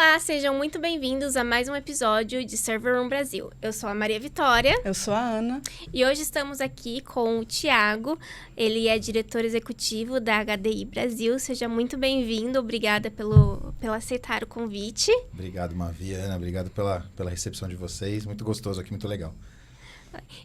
Olá, sejam muito bem-vindos a mais um episódio de Server Room Brasil. Eu sou a Maria Vitória. Eu sou a Ana. E hoje estamos aqui com o Thiago. Ele é diretor executivo da HDI Brasil. Seja muito bem-vindo. Obrigada pelo aceitar o convite. Obrigado, Mavi, Ana. Obrigado pela recepção de vocês. Muito gostoso aqui, muito legal.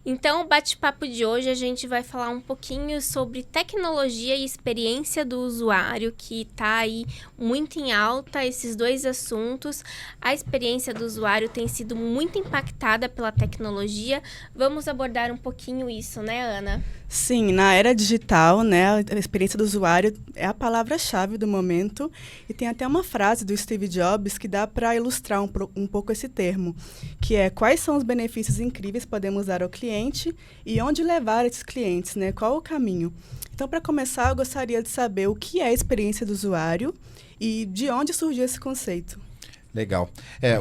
Então, o bate-papo de hoje a gente vai falar um pouquinho sobre tecnologia e experiência do usuário, que está aí muito em alta, esses dois assuntos. A experiência do usuário tem sido muito impactada pela tecnologia. Vamos abordar um pouquinho isso, né, Ana? Sim, na era digital, né, a experiência do usuário é a palavra-chave do momento, e tem até uma frase do Steve Jobs que dá para ilustrar um pouco esse termo, que é: quais são os benefícios incríveis que podemos dar ao cliente e onde levar esses clientes, né? Qual o caminho? Então, para começar, eu gostaria de saber o que é a experiência do usuário e de onde surgiu esse conceito. Legal.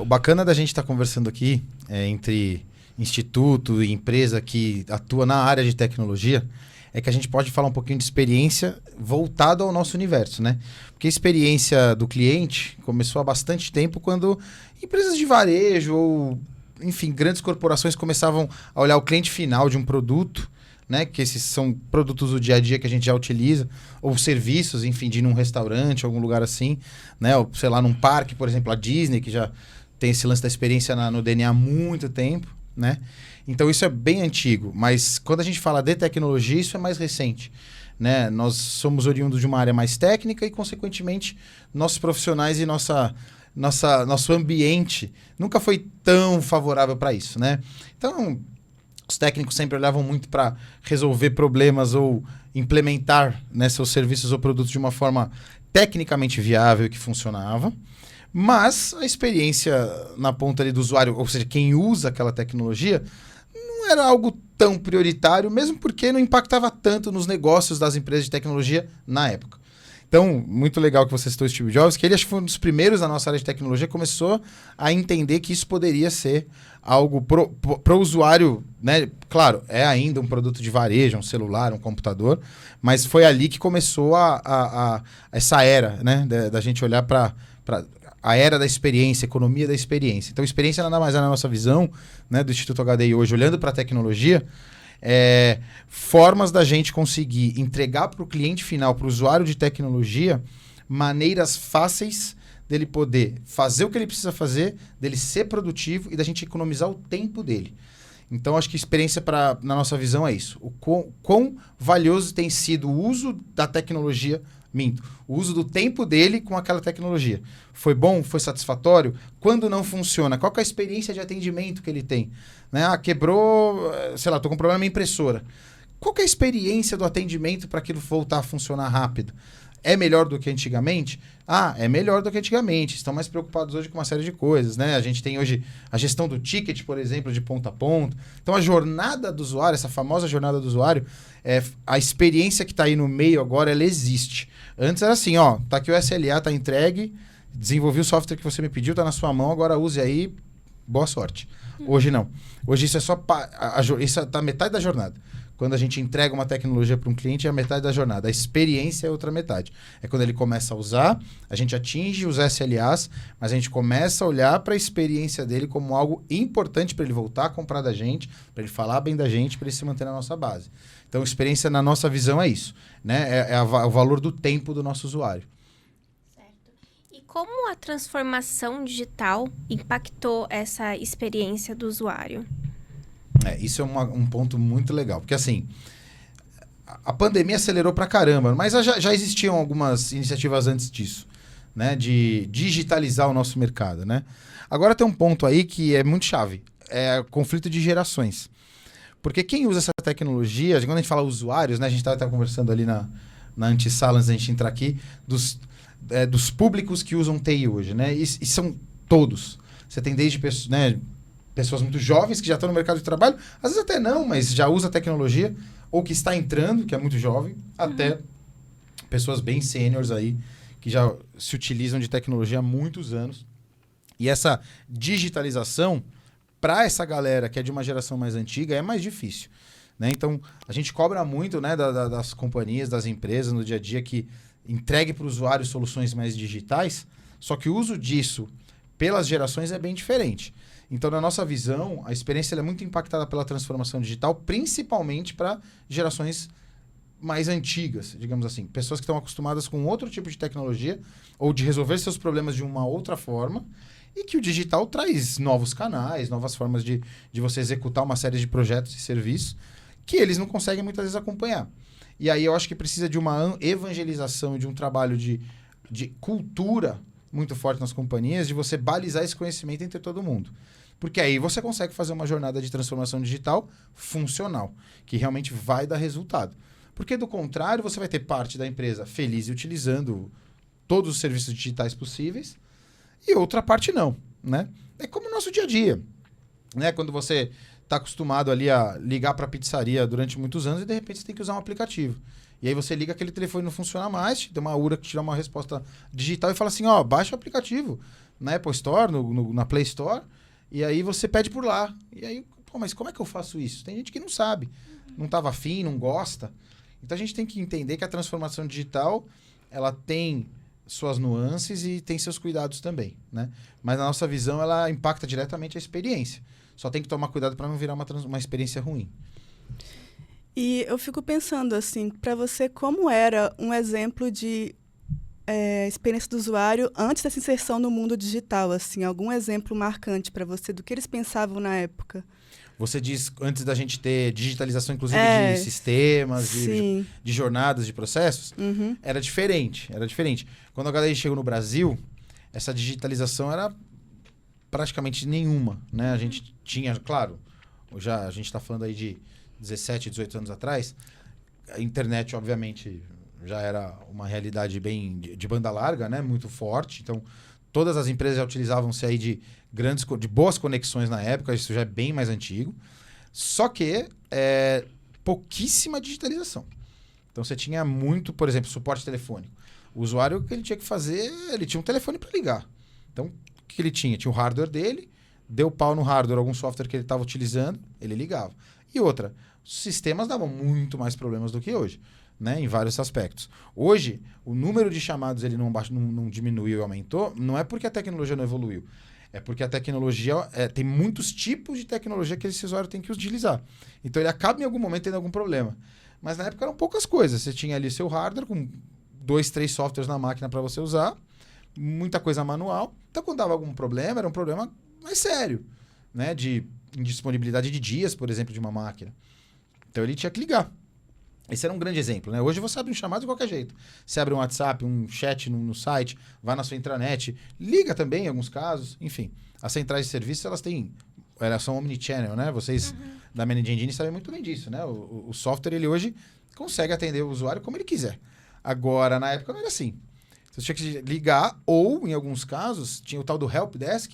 O bacana da gente estar conversando aqui entre instituto e empresa que atua na área de tecnologia é que a gente pode falar um pouquinho de experiência voltada ao nosso universo, né? Porque a experiência do cliente começou há bastante tempo quando empresas de varejo ou, enfim, grandes corporações começavam a olhar o cliente final de um produto, né? Que esses são produtos do dia a dia que a gente já utiliza, ou serviços, enfim, de ir num restaurante, algum lugar assim, né? Ou, sei lá, num parque, por exemplo, a Disney, que já tem esse lance da experiência no DNA há muito tempo, né? Então isso é bem antigo, mas quando a gente fala de tecnologia, isso é mais recente, né? Nós somos oriundos de uma área mais técnica e, consequentemente, nossos profissionais e nosso ambiente nunca foi tão favorável para isso, né? Então, os técnicos sempre olhavam muito para resolver problemas ou implementar, né, seus serviços ou produtos de uma forma tecnicamente viável e que funcionava. Mas a experiência na ponta ali do usuário, ou seja, quem usa aquela tecnologia, não era algo tão prioritário, mesmo porque não impactava tanto nos negócios das empresas de tecnologia na época. Então, muito legal que você citou o Steve Jobs, que ele acho que foi um dos primeiros na nossa área de tecnologia, começou a entender que isso poderia ser algo pro usuário, né? Claro, é ainda um produto de varejo, um celular, um computador, mas foi ali que começou essa era, né? Da gente olhar para a era da experiência, economia da experiência. Então, experiência nada mais é, na nossa visão, né, do Instituto HDI hoje, olhando para a tecnologia, formas da gente conseguir entregar para o cliente final, para o usuário de tecnologia, maneiras fáceis dele poder fazer o que ele precisa fazer, dele ser produtivo e da gente economizar o tempo dele. Então, acho que experiência, na nossa visão, é isso. O quão valioso tem sido o uso da tecnologia, o uso do tempo dele com aquela tecnologia. Foi bom? Foi satisfatório? Quando não funciona, qual que é a experiência de atendimento que ele tem? Né? Quebrou, sei lá, estou com um problema na minha impressora. Qual que é a experiência do atendimento para aquilo voltar a funcionar rápido? É melhor do que antigamente? É melhor do que antigamente. Estão mais preocupados hoje com uma série de coisas, né? A gente tem hoje a gestão do ticket, por exemplo, de ponta a ponta. Então, a jornada do usuário, essa famosa jornada do usuário, a experiência que está aí no meio agora, ela existe. Antes era assim, tá aqui o SLA, tá entregue, desenvolvi o software que você me pediu, tá na sua mão, agora use aí, boa sorte. Hoje não. Hoje isso é só isso tá metade da jornada. Quando a gente entrega uma tecnologia para um cliente, é a metade da jornada. A experiência é a outra metade. É quando ele começa a usar, a gente atinge os SLAs, mas a gente começa a olhar para a experiência dele como algo importante para ele voltar a comprar da gente, para ele falar bem da gente, para ele se manter na nossa base. Então, experiência, na nossa visão, é isso, né? O valor do tempo do nosso usuário. Certo. E como a transformação digital impactou essa experiência do usuário? Isso é um ponto muito legal, porque assim, a pandemia acelerou pra caramba, mas já existiam algumas iniciativas antes disso, né, de digitalizar o nosso mercado, né? Agora tem um ponto aí que é muito chave, é o conflito de gerações. Porque quem usa essa tecnologia, quando a gente fala usuários, né, a gente estava conversando ali na antessala antes da gente entrar aqui, dos públicos que usam TI hoje, né? E são todos. Você tem desde pessoas, né, pessoas muito jovens que já estão no mercado de trabalho, às vezes até não, mas já usa a tecnologia, ou que está entrando, que é muito jovem, até pessoas bem sêniores aí, que já se utilizam de tecnologia há muitos anos. E essa digitalização, para essa galera que é de uma geração mais antiga, é mais difícil, né? Então, a gente cobra muito, né, das companhias, das empresas no dia a dia que entregue para o usuário soluções mais digitais, só que o uso disso pelas gerações é bem diferente. Então, na nossa visão, a experiência ela é muito impactada pela transformação digital, principalmente para gerações mais antigas, digamos assim. Pessoas que estão acostumadas com outro tipo de tecnologia ou de resolver seus problemas de uma outra forma e que o digital traz novos canais, novas formas de você executar uma série de projetos e serviços que eles não conseguem muitas vezes acompanhar. E aí eu acho que precisa de uma evangelização, de um trabalho de cultura muito forte nas companhias, de você balizar esse conhecimento entre todo mundo. Porque aí você consegue fazer uma jornada de transformação digital funcional, que realmente vai dar resultado. Porque, do contrário, você vai ter parte da empresa feliz e utilizando todos os serviços digitais possíveis e outra parte não, né? É como o nosso dia a dia, né? Quando você está acostumado ali a ligar para a pizzaria durante muitos anos e, de repente, você tem que usar um aplicativo. E aí você liga, aquele telefone não funciona mais, tem uma URA que te dá uma resposta digital e fala assim, ó, baixa o aplicativo na Apple Store, na Play Store, e aí você pede por lá. E aí, pô, mas como é que eu faço isso? Tem gente que não sabe, não estava afim, não gosta. Então a gente tem que entender que a transformação digital, ela tem suas nuances e tem seus cuidados também, né? Mas na nossa visão, ela impacta diretamente a experiência. Só tem que tomar cuidado para não virar uma experiência ruim. E eu fico pensando, assim, para você, como era um exemplo de experiência do usuário antes dessa inserção no mundo digital, assim, algum exemplo marcante para você do que eles pensavam na época? Você diz, antes da gente ter digitalização, inclusive, de sistemas, de jornadas, de processos, era diferente. Quando a galera chegou no Brasil, essa digitalização era praticamente nenhuma, né? A gente tinha, claro, a gente está falando aí de 17, 18 anos atrás, a internet, obviamente, já era uma realidade bem de banda larga, né? Muito forte. Então, todas as empresas já utilizavam-se aí de boas conexões na época, isso já é bem mais antigo. Só que pouquíssima digitalização. Então, você tinha muito, por exemplo, suporte telefônico. O usuário, o que ele tinha que fazer, ele tinha um telefone para ligar. Então, o que ele tinha? Tinha o hardware dele, deu pau no hardware, algum software que ele estava utilizando, ele ligava. E outra, os sistemas davam muito mais problemas do que hoje, né, em vários aspectos. Hoje, o número de chamados ele não diminuiu e aumentou, não é porque a tecnologia não evoluiu, é porque a tecnologia tem muitos tipos de tecnologia que esse usuário tem que utilizar. Então, ele acaba em algum momento tendo algum problema. Mas na época eram poucas coisas. Você tinha ali seu hardware com 2, 3 softwares na máquina para você usar, muita coisa manual. Então, quando dava algum problema, era um problema mais sério, né, de indisponibilidade de dias, por exemplo, de uma máquina. Então, ele tinha que ligar. Esse era um grande exemplo, né? Hoje você abre um chamado de qualquer jeito. Você abre um WhatsApp, um chat no site, vai na sua intranet, liga também em alguns casos, enfim. As centrais de serviço, elas são omnichannel, né? Vocês da Managing Engine sabem muito bem disso, né? O software, ele hoje consegue atender o usuário como ele quiser. Agora, na época, não era assim. Você tinha que ligar, ou, em alguns casos, tinha o tal do Help Desk,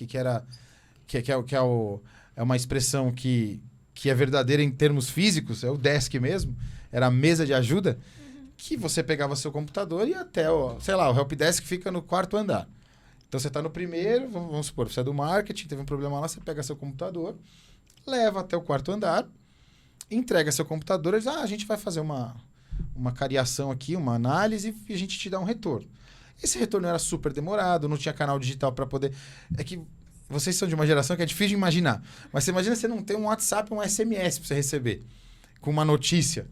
é uma expressão que é verdadeira em termos físicos, é o desk mesmo, era a mesa de ajuda, que você pegava seu computador e até, o Help Desk fica no 4º andar. Então, você está no primeiro, vamos supor, você é do marketing, teve um problema lá, você pega seu computador, leva até o 4º andar, entrega seu computador e diz, a gente vai fazer uma cariação aqui, uma análise, e a gente te dá um retorno. Esse retorno era super demorado, não tinha canal digital para poder... É que vocês são de uma geração que é difícil de imaginar. Mas você imagina você não ter um WhatsApp, um SMS para você receber com uma notícia.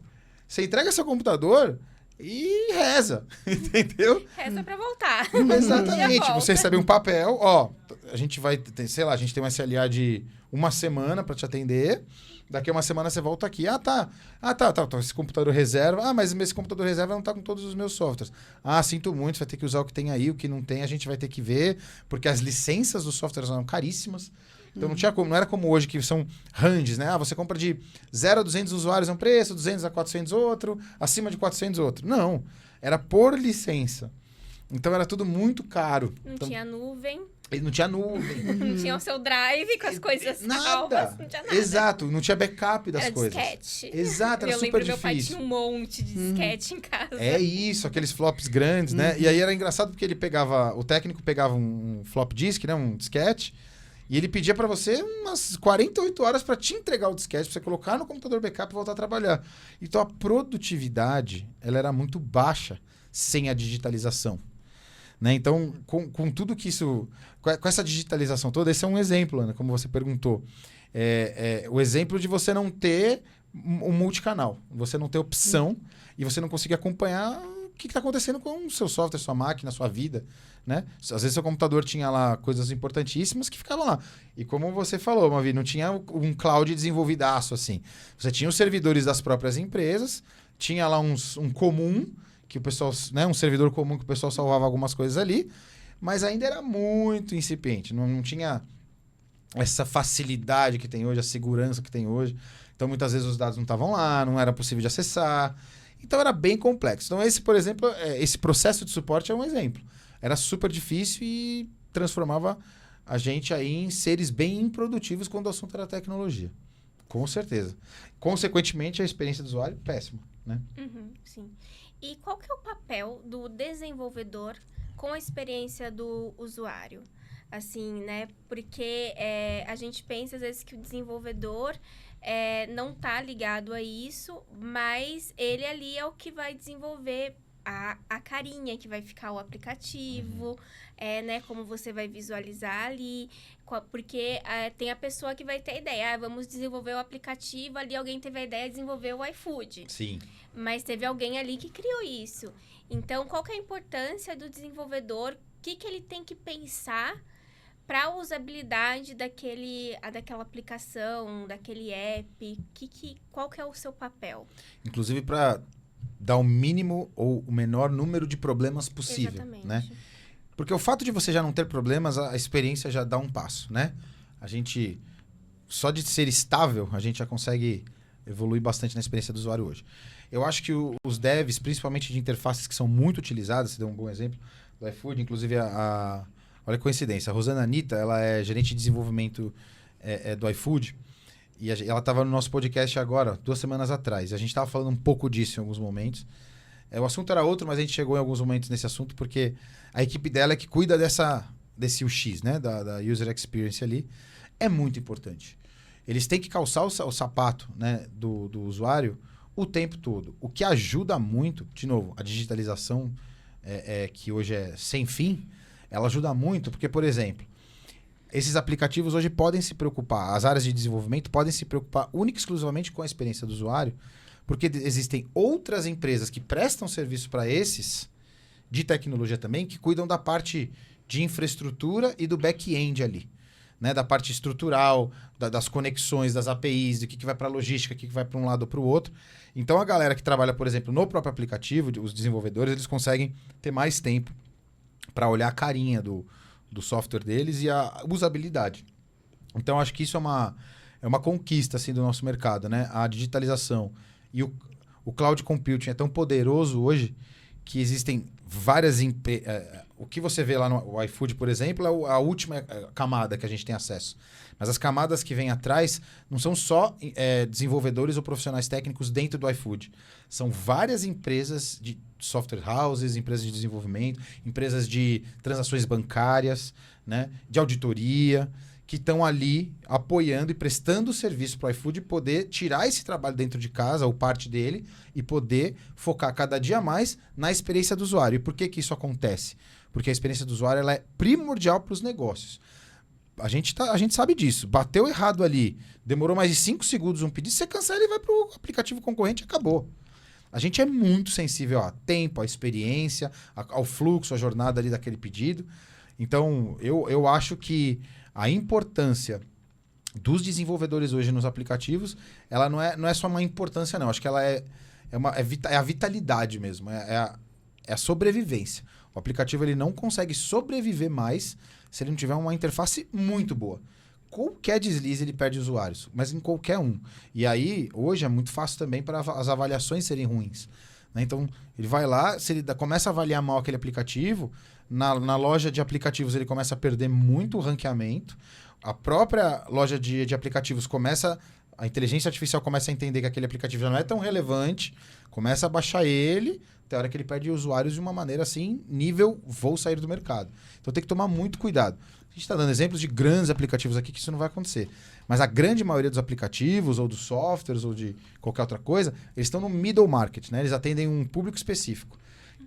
Você entrega seu computador e reza, entendeu? Reza para voltar. Exatamente. Você recebe um papel, a gente vai, a gente tem um SLA de uma semana para te atender. Daqui a uma semana você volta aqui. Tá. Esse computador reserva. Mas esse computador reserva não está com todos os meus softwares. Sinto muito, você vai ter que usar o que tem aí, o que não tem, a gente vai ter que ver, porque as licenças dos softwares eram caríssimas. Então não era como hoje, que são ranges, né? Você compra de 0 a 200 usuários um preço, 200 a 400 outro, acima de 400 outro. Não, era por licença. Então era tudo muito caro. Não tinha nuvem. Não tinha nuvem. Não tinha o seu drive com as coisas salvas. Não tinha nada. Exato, não tinha backup das era coisas. Disquete. Exato, era super difícil. Meu pai tinha um monte de disquete em casa. É isso, aqueles flops grandes, né? E aí era engraçado porque o técnico pegava um flop disk, né? Um disquete, e ele pedia para você umas 48 horas para te entregar o disquete, para você colocar no computador backup e voltar a trabalhar. Então a produtividade, ela era muito baixa sem a digitalização. Né? Então, com tudo que isso... Com essa digitalização toda, esse é um exemplo, Ana, como você perguntou. O exemplo de você não ter um multicanal. Você não ter opção e você não conseguir acompanhar o que está acontecendo com o seu software, sua máquina, sua vida. Né? Às vezes, seu computador tinha lá coisas importantíssimas que ficavam lá. E como você falou, Mavi, não tinha um cloud desenvolvidaço assim. Você tinha os servidores das próprias empresas, tinha lá um comum, que o pessoal, né, um servidor comum que o pessoal salvava algumas coisas ali, mas ainda era muito incipiente, não tinha essa facilidade que tem hoje, a segurança que tem hoje. Então, muitas vezes os dados não estavam lá, não era possível de acessar. Então, era bem complexo. Então, esse, por exemplo, esse processo de suporte é um exemplo. Era super difícil e transformava a gente aí em seres bem improdutivos quando o assunto era tecnologia. Com certeza. Consequentemente, a experiência do usuário, péssima, né? Sim. E qual que é o papel do desenvolvedor com a experiência do usuário? Assim, né? Porque a gente pensa, às vezes, que o desenvolvedor não tá ligado a isso, mas ele ali é o que vai desenvolver a carinha, que vai ficar o aplicativo, né? Como você vai visualizar ali. Porque tem a pessoa que vai ter a ideia. Vamos desenvolver o aplicativo, ali alguém teve a ideia de desenvolver o iFood. Sim. Mas teve alguém ali que criou isso. Então, qual que é a importância do desenvolvedor? O que ele tem que pensar para a usabilidade daquela aplicação, daquele app? Qual que é o seu papel? Inclusive para dar o mínimo ou o menor número de problemas possível. Exatamente. Né? Porque o fato de você já não ter problemas, a experiência já dá um passo, né? A gente, só de ser estável, a gente já consegue evoluir bastante na experiência do usuário hoje. Eu acho que os devs, principalmente de interfaces que são muito utilizadas, você deu um bom exemplo do iFood, inclusive olha a coincidência, a Rosana Anitta, ela é gerente de desenvolvimento do iFood, e ela estava no nosso podcast agora, 2 semanas atrás, e a gente estava falando um pouco disso em alguns momentos. O assunto era outro, mas a gente chegou em alguns momentos nesse assunto, porque a equipe dela é que cuida desse UX, né, da User Experience ali, é muito importante. Eles têm que calçar o sapato, né, do usuário o tempo todo. O que ajuda muito, de novo, a digitalização, que hoje é sem fim, ela ajuda muito, porque, por exemplo, esses aplicativos hoje podem se preocupar, as áreas de desenvolvimento podem se preocupar única e exclusivamente com a experiência do usuário, porque existem outras empresas que prestam serviço para esses, de tecnologia também, que cuidam da parte de infraestrutura e do back-end ali. Né, da parte estrutural, das conexões, das APIs, do que vai para a logística, o que vai para um lado ou para o outro. Então, a galera que trabalha, por exemplo, no próprio aplicativo, os desenvolvedores, eles conseguem ter mais tempo para olhar a carinha do software deles e a usabilidade. Então, acho que isso é uma conquista assim, do nosso mercado. Né? A digitalização e o cloud computing é tão poderoso hoje que existem várias empresas. O que você vê lá no iFood, por exemplo, é a última camada que a gente tem acesso. Mas as camadas que vêm atrás não são só desenvolvedores ou profissionais técnicos dentro do iFood. São várias empresas de software houses, empresas de desenvolvimento, empresas de transações bancárias, né, de auditoria, que estão ali apoiando e prestando serviço para o iFood poder tirar esse trabalho dentro de casa, ou parte dele, e poder focar cada dia mais na experiência do usuário. E por que isso acontece? Porque a experiência do usuário ela é primordial para os negócios. A gente sabe disso. Bateu errado ali, demorou mais de 5 segundos um pedido, você cancela e vai para o aplicativo concorrente e acabou. A gente é muito sensível a tempo, à experiência, ao fluxo, à jornada ali daquele pedido. Então, eu acho que a importância dos desenvolvedores hoje nos aplicativos, ela não é só uma importância, não. Acho que ela é a vitalidade mesmo, é a sobrevivência. O aplicativo ele não consegue sobreviver mais se ele não tiver uma interface muito boa. Qualquer deslize ele perde usuários, mas em qualquer um. E aí, hoje é muito fácil também para as avaliações serem ruins. Né? Então, ele vai lá, se ele começa a avaliar mal aquele aplicativo, na loja de aplicativos ele começa a perder muito o ranqueamento, a própria loja de aplicativos a inteligência artificial começa a entender que aquele aplicativo já não é tão relevante, começa a baixar ele, até a hora que ele perde usuários de uma maneira assim, nível vou sair do mercado. Então tem que tomar muito cuidado. A gente está dando exemplos de grandes aplicativos aqui que isso não vai acontecer. Mas a grande maioria dos aplicativos, ou dos softwares, ou de qualquer outra coisa, eles estão no middle market, né? Eles atendem um público específico.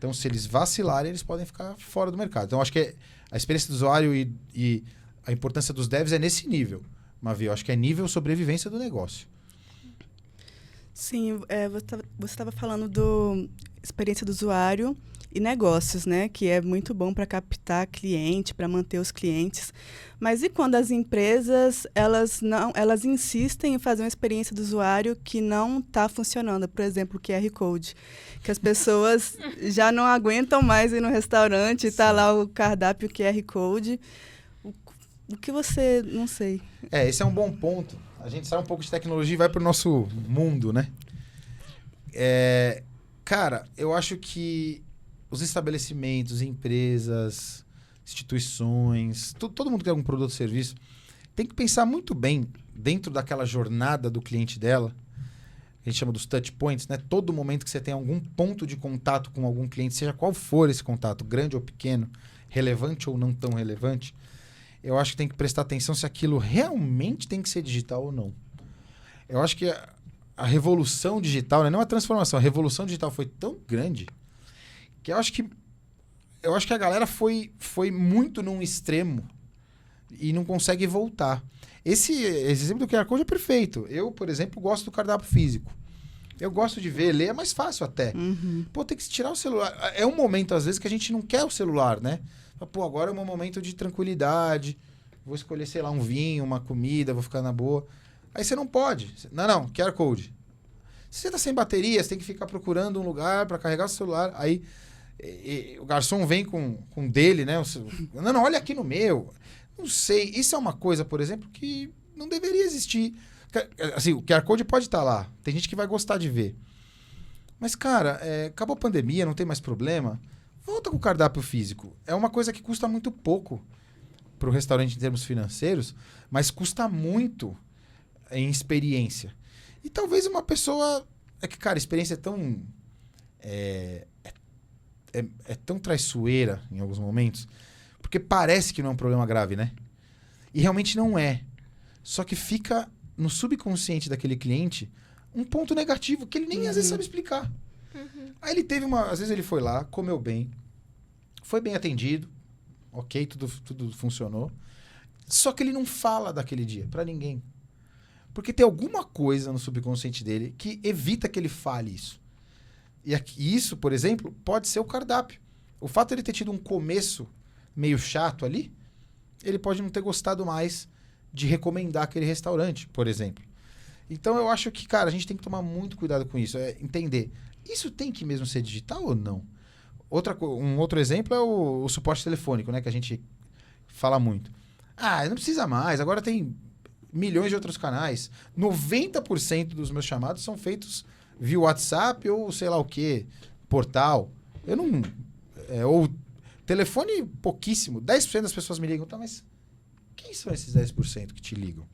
Então, se eles vacilarem, eles podem ficar fora do mercado. Então, acho que a experiência do usuário e a importância dos devs é nesse nível, Mavi. Eu acho que é nível sobrevivência do negócio. Sim, você estava falando do experiência do usuário e negócios, né? Que é muito bom para captar cliente, para manter os clientes. Mas e quando as empresas elas insistem em fazer uma experiência do usuário que não está funcionando? Por exemplo, o QR Code, que as pessoas já não aguentam mais ir no restaurante, está lá o cardápio QR Code. O que você... não sei. Esse é um bom ponto. A gente sai um pouco de tecnologia e vai para o nosso mundo, né? Cara, eu acho que os estabelecimentos, empresas, instituições, todo mundo que tem algum produto ou serviço, tem que pensar muito bem dentro daquela jornada do cliente dela, que a gente chama dos touch points, né? Todo momento que você tem algum ponto de contato com algum cliente, seja qual for esse contato, grande ou pequeno, relevante ou não tão relevante, eu acho que tem que prestar atenção se aquilo realmente tem que ser digital ou não. Eu acho que a revolução digital, né? Não a transformação, a revolução digital foi tão grande que eu acho que a galera foi muito num extremo e não consegue voltar. Esse exemplo do QR Code é perfeito. Eu, por exemplo, gosto do cardápio físico. Eu gosto de ver, ler é mais fácil até. Uhum. Pô, tem que tirar o celular. É um momento, às vezes, que a gente não quer o celular, né? Pô, agora é um momento de tranquilidade. Vou escolher, sei lá, um vinho, uma comida, vou ficar na boa. Aí você não pode. Não, QR Code. Se você tá sem bateria, você tem que ficar procurando um lugar para carregar o celular. Aí o garçom vem com dele, né? Não, olha aqui no meu. Não sei. Isso é uma coisa, por exemplo, que não deveria existir. Assim, o QR Code pode estar lá. Tem gente que vai gostar de ver. Mas, cara, acabou a pandemia, não tem mais problema. Volta com o cardápio físico. É uma coisa que custa muito pouco para o restaurante em termos financeiros, mas custa muito em experiência. E talvez uma pessoa... É que, cara, a experiência é tão... É tão traiçoeira em alguns momentos, porque parece que não é um problema grave, né? E realmente não é. Só que fica no subconsciente daquele cliente um ponto negativo que ele nem às vezes sabe explicar. Uhum. Aí ele teve uma... Às vezes ele foi lá, comeu bem, foi bem atendido, ok, tudo funcionou. Só que ele não fala daquele dia pra ninguém. Porque tem alguma coisa no subconsciente dele que evita que ele fale isso. E isso, por exemplo, pode ser o cardápio. O fato de ele ter tido um começo meio chato ali, ele pode não ter gostado mais de recomendar aquele restaurante, por exemplo. Então eu acho que, cara, a gente tem que tomar muito cuidado com isso. Entender, isso tem que mesmo ser digital ou não? Um outro exemplo é o suporte telefônico, né? Que a gente fala muito. Não precisa mais, agora tem milhões de outros canais. 90% dos meus chamados são feitos via WhatsApp ou sei lá o que, portal. Eu não... ou telefone pouquíssimo. 10% das pessoas me ligam. Tá, mas quem são esses 10% que te ligam?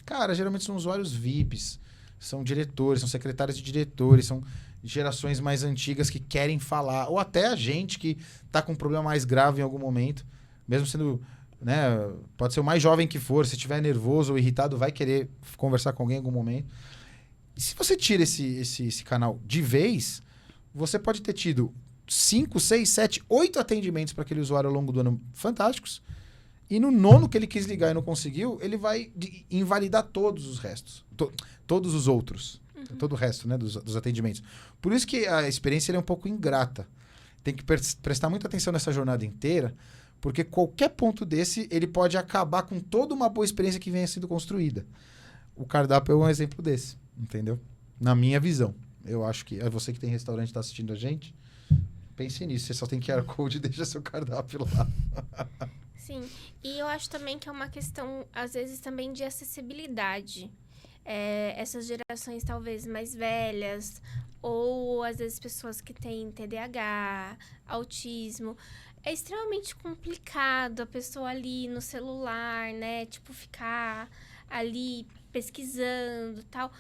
Cara, geralmente são usuários VIPs, são diretores, são secretários de diretores, são gerações mais antigas que querem falar. Ou até a gente que tá com um problema mais grave em algum momento, mesmo sendo... né, pode ser o mais jovem que for, se estiver nervoso ou irritado, vai querer conversar com alguém em algum momento. E se você tira esse canal de vez, você pode ter tido 5, 6, 7, 8 atendimentos para aquele usuário ao longo do ano fantásticos, e no 9º que ele quis ligar e não conseguiu, ele vai invalidar todos os restos. Todos os outros. Uhum. Todo o resto, né, dos atendimentos. Por isso que a experiência é um pouco ingrata. Tem que prestar muita atenção nessa jornada inteira, porque qualquer ponto desse, ele pode acabar com toda uma boa experiência que venha sendo construída. O cardápio é um exemplo desse, entendeu? Na minha visão. Eu acho que é você que tem restaurante e está assistindo a gente, pense nisso. Você só tem QR Code e deixa seu cardápio lá. Sim, e eu acho também que é uma questão, às vezes, também de acessibilidade. Essas gerações talvez mais velhas, ou às vezes pessoas que têm TDAH, autismo, é extremamente complicado a pessoa ali no celular, né? Tipo, ficar ali pesquisando, tal,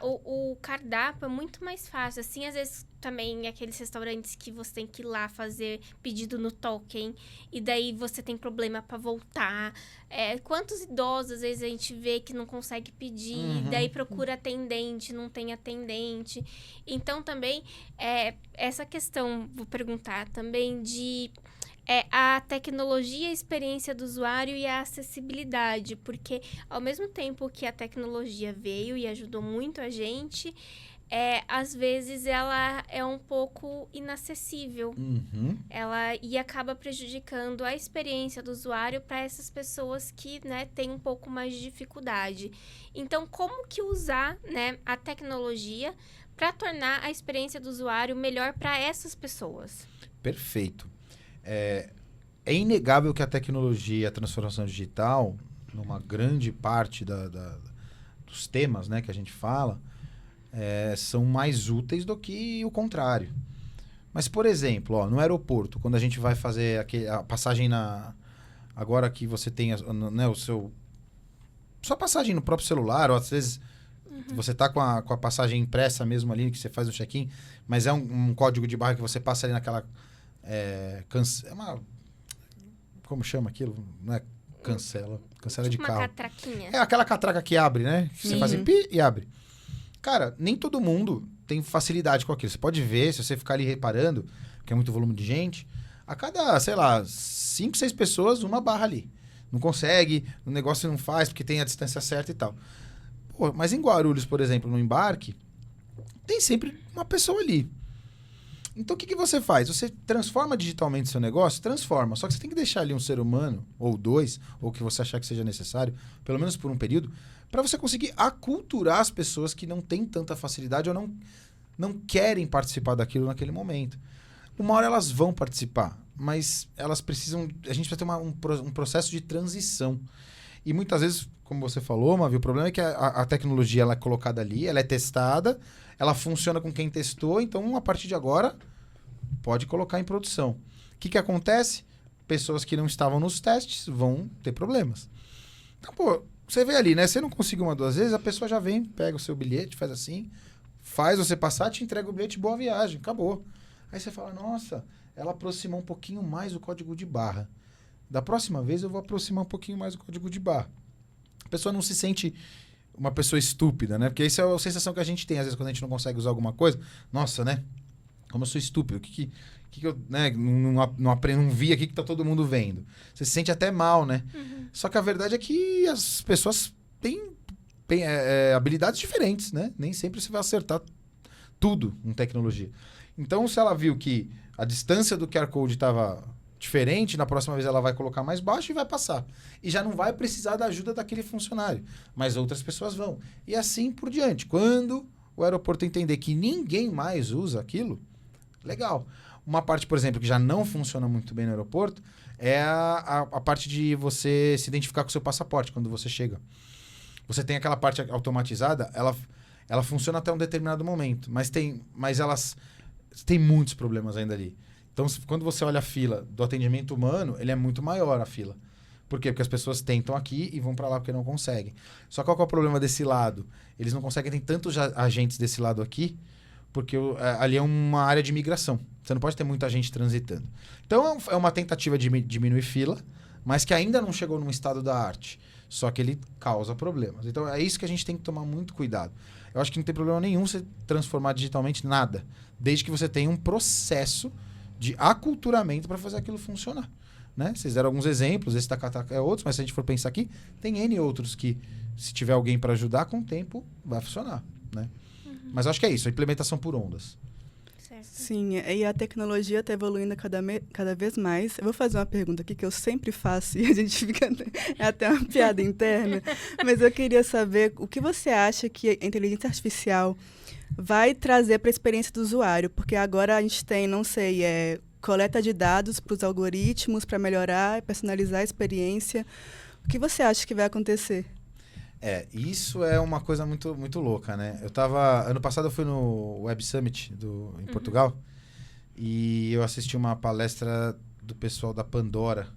o cardápio é muito mais fácil. Assim, às vezes, também aqueles restaurantes que você tem que ir lá fazer pedido no token, e daí você tem problema para voltar. Quantos idosos, às vezes, a gente vê que não consegue pedir, daí procura atendente, não tem atendente. Então, também, essa questão, vou perguntar também, de a tecnologia, a experiência do usuário e a acessibilidade, porque ao mesmo tempo que a tecnologia veio e ajudou muito a gente, às vezes ela é um pouco inacessível. E acaba prejudicando a experiência do usuário para essas pessoas que, né, têm um pouco mais de dificuldade. Então, como que usar, né, a tecnologia para tornar a experiência do usuário melhor para essas pessoas? Perfeito. É inegável que a tecnologia e a transformação digital, numa grande parte dos temas, né, que a gente fala, são mais úteis do que o contrário. Mas, por exemplo, no aeroporto, quando a gente vai fazer a passagem agora que você tem, né, sua passagem no próprio celular, ou às vezes você tá com a passagem impressa mesmo ali, que você faz o check-in, mas é um código de barra que você passa ali naquela... como chama aquilo? Não é cancela Tipo de carro. uma catraquinha. É aquela catraca que abre, né? Que você faz pi e abre. Cara, nem todo mundo tem facilidade com aquilo. Você pode ver, se você ficar ali reparando, que é muito volume de gente, a cada, sei lá, 5, 6 pessoas, uma barra ali. Não consegue, o negócio não faz, porque tem a distância certa e tal. Pô, mas em Guarulhos, por exemplo, no embarque, tem sempre uma pessoa ali. Então, o que você faz? Você transforma digitalmente seu negócio? Transforma. Só que você tem que deixar ali um ser humano, ou 2, ou o que você achar que seja necessário, pelo menos por um período, para você conseguir aculturar as pessoas que não têm tanta facilidade ou não querem participar daquilo naquele momento. Uma hora elas vão participar, mas elas precisam... A gente precisa ter um processo de transição. E muitas vezes, como você falou, Mavi, o problema é que a tecnologia ela é colocada ali, ela é testada, ela funciona com quem testou, então a partir de agora pode colocar em produção. O que acontece? Pessoas que não estavam nos testes vão ter problemas. Então, pô, você vê ali, né? Você não conseguiu 1, 2 vezes, a pessoa já vem, pega o seu bilhete, faz assim, faz você passar, te entrega o bilhete, boa viagem, acabou. Aí você fala, nossa, ela aproximou um pouquinho mais o código de barra. Da próxima vez eu vou aproximar um pouquinho mais o código de barra. A pessoa não se sente uma pessoa estúpida, né? Porque isso é a sensação que a gente tem, às vezes, quando a gente não consegue usar alguma coisa. Nossa, né? Como eu sou estúpido. O que eu, né, não vi aqui que tá todo mundo vendo? Você se sente até mal, né? Só que a verdade é que as pessoas têm habilidades diferentes, né? Nem sempre você vai acertar tudo em tecnologia. Então, se ela viu que a distância do QR Code estava diferente, na próxima vez ela vai colocar mais baixo e vai passar. E já não vai precisar da ajuda daquele funcionário. Mas outras pessoas vão. E assim por diante. Quando o aeroporto entender que ninguém mais usa aquilo, legal. Uma parte, por exemplo, que já não funciona muito bem no aeroporto é a parte de você se identificar com o seu passaporte quando você chega. Você tem aquela parte automatizada, ela funciona até um determinado momento, mas elas têm muitos problemas ainda ali. Então, quando você olha a fila do atendimento humano, ele é muito maior a fila. Por quê? Porque as pessoas tentam aqui e vão para lá porque não conseguem. Só qual que é o problema desse lado? Eles não conseguem ter tantos agentes desse lado aqui, porque ali é uma área de migração. Você não pode ter muita gente transitando. Então, é uma tentativa de diminuir fila, mas que ainda não chegou num estado da arte. Só que ele causa problemas. Então, é isso que a gente tem que tomar muito cuidado. Eu acho que não tem problema nenhum você transformar digitalmente nada, desde que você tenha um processo de aculturamento para fazer aquilo funcionar. Né? Vocês deram alguns exemplos, esse da Catraca é outros, mas se a gente for pensar aqui, tem N outros que, se tiver alguém para ajudar, com o tempo vai funcionar. Né? Mas eu acho que é isso, a implementação por ondas. Certo. Sim, e a tecnologia está evoluindo cada vez mais. Eu vou fazer uma pergunta aqui que eu sempre faço e a gente fica... É até uma piada interna. Mas eu queria saber o que você acha que a inteligência artificial vai trazer para a experiência do usuário, porque agora a gente tem, não sei, coleta de dados para os algoritmos, para melhorar e personalizar a experiência. O que você acha que vai acontecer? Isso é uma coisa muito, muito louca, né? Ano passado eu fui no Web Summit em Portugal e eu assisti uma palestra do pessoal da Pandora,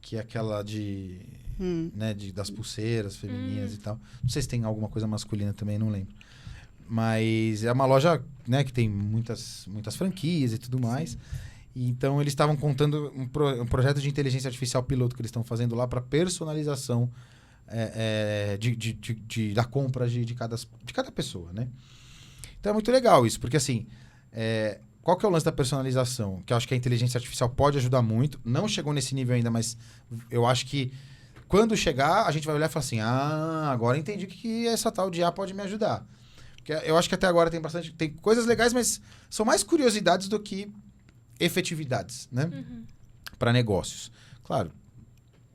que é aquela de né? Das pulseiras femininas e tal. Não sei se tem alguma coisa masculina também, não lembro. Mas é uma loja, né, que tem muitas franquias e tudo mais. E então, eles estavam contando um projeto de inteligência artificial piloto que eles estão fazendo lá para personalização da compra de cada pessoa, né? Então, é muito legal isso, porque assim... qual que é o lance da personalização? Que eu acho que a inteligência artificial pode ajudar muito. Não chegou nesse nível ainda, mas eu acho que quando chegar, a gente vai olhar e falar assim, agora entendi que essa tal de IA pode me ajudar. Porque eu acho que até agora tem coisas legais, mas são mais curiosidades do que efetividades, né? Para negócios. Claro,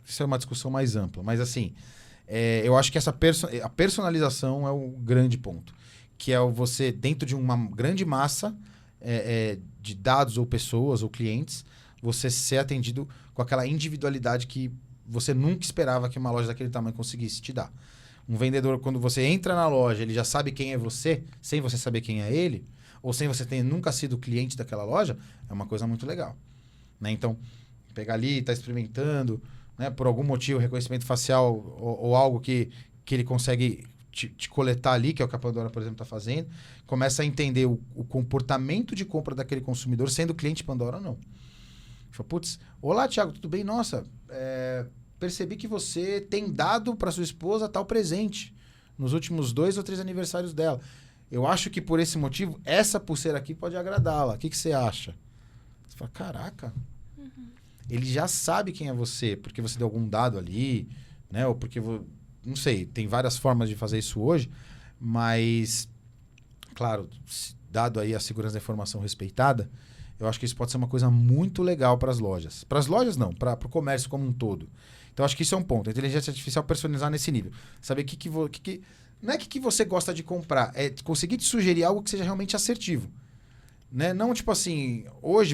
isso é uma discussão mais ampla, mas assim, eu acho que a personalização é o grande ponto. Que é você, dentro de uma grande massa... de dados ou pessoas ou clientes, você ser atendido com aquela individualidade que você nunca esperava que uma loja daquele tamanho conseguisse te dar. Um vendedor, quando você entra na loja, ele já sabe quem é você, sem você saber quem é ele, ou sem você ter nunca sido cliente daquela loja, é uma coisa muito legal. Né? Então, pegar ali, tá experimentando, né? Por algum motivo, reconhecimento facial ou algo que ele consegue... Te coletar ali, que é o que a Pandora, por exemplo, está fazendo, começa a entender o comportamento de compra daquele consumidor, sendo cliente Pandora ou não. Fala, putz, olá, Thiago, tudo bem? Nossa, percebi que você tem dado para sua esposa tal presente nos últimos 2 ou 3 aniversários dela. Eu acho que por esse motivo, essa pulseira aqui pode agradá-la. O que você acha? Você fala, caraca, ele já sabe quem é você, porque você deu algum dado ali, né? Ou porque... Não sei, tem várias formas de fazer isso hoje, mas, claro, dado aí a segurança da informação respeitada, eu acho que isso pode ser uma coisa muito legal para as lojas. Para as lojas, não, para o comércio como um todo. Então, acho que isso é um ponto. A inteligência artificial personalizar nesse nível. Saber não é o que você gosta de comprar, é conseguir te sugerir algo que seja realmente assertivo. Né? Não tipo assim, hoje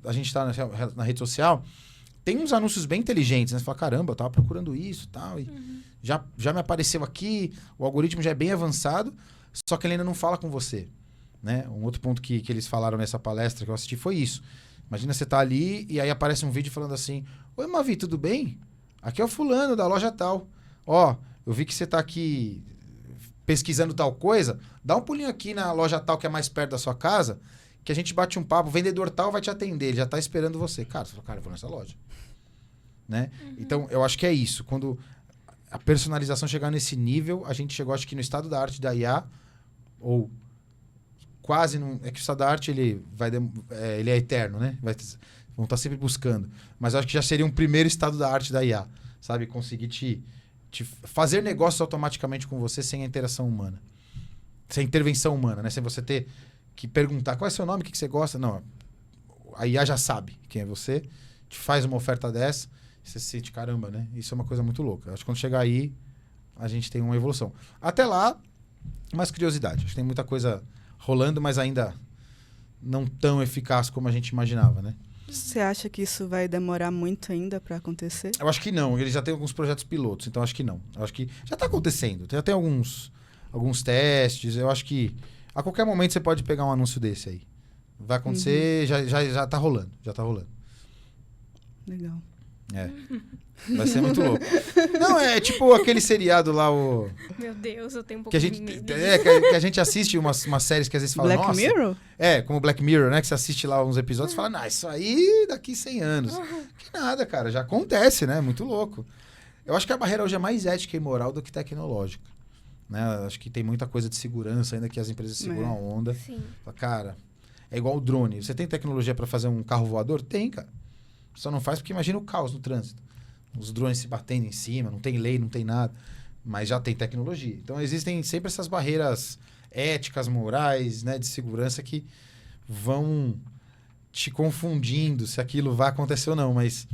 a gente está na rede social, tem uns anúncios bem inteligentes, né? Você fala, caramba, eu tava procurando isso tal, e já me apareceu aqui, o algoritmo já é bem avançado, só que ele ainda não fala com você. Né? Um outro ponto que eles falaram nessa palestra que eu assisti foi isso. Imagina você tá ali e aí aparece um vídeo falando assim, oi, Mavi, tudo bem? Aqui é o fulano da loja tal. Ó, eu vi que você tá aqui pesquisando tal coisa, dá um pulinho aqui na loja tal que é mais perto da sua casa, que a gente bate um papo, o vendedor tal vai te atender, ele já tá esperando você. Cara, você fala, cara, eu vou nessa loja. Né? Então, eu acho que é isso. Quando a personalização chegar nesse nível, a gente chegou, acho que no estado da arte da IA, ou quase... é que o estado da arte, ele é eterno, né? Vão estar sempre buscando. Mas eu acho que já seria um primeiro estado da arte da IA. Sabe? Conseguir te fazer negócios automaticamente com você sem a interação humana. Sem intervenção humana, né? Sem você ter que perguntar qual é o seu nome, o que você gosta. Não, a IA já sabe quem é você, te faz uma oferta dessa, você se sente, caramba, né? Isso é uma coisa muito louca. Acho que quando chegar aí, a gente tem uma evolução. Até lá, mais curiosidade. Acho que tem muita coisa rolando, mas ainda não tão eficaz como a gente imaginava, né? Você acha que isso vai demorar muito ainda para acontecer? Eu acho que não. Ele já tem alguns projetos pilotos, então acho que não. Eu acho que já está acontecendo. Já tem alguns testes. Eu acho que a qualquer momento você pode pegar um anúncio desse aí. Vai acontecer, já tá rolando. Já tá rolando. Legal. Vai ser muito louco. Não, é tipo aquele seriado lá, o... Meu Deus, eu tenho um pouco que a gente, de medo. que a gente assiste umas séries que às vezes fala, Black nossa... Mirror? Como Black Mirror, né? Que você assiste lá uns episódios e fala, não, isso aí daqui 100 anos. Que nada, cara, já acontece, né? Muito louco. Eu acho que a barreira hoje é mais ética e moral do que tecnológica. Né? Acho que tem muita coisa de segurança ainda que as empresas seguram a onda. Sim. Cara, é igual o drone. Você tem tecnologia para fazer um carro voador? Tem, cara. Só não faz porque imagina o caos no trânsito. Os drones se batendo em cima, não tem lei, não tem nada. Mas já tem tecnologia. Então existem sempre essas barreiras éticas, morais, né, de segurança que vão te confundindo se aquilo vai acontecer ou não. Mas,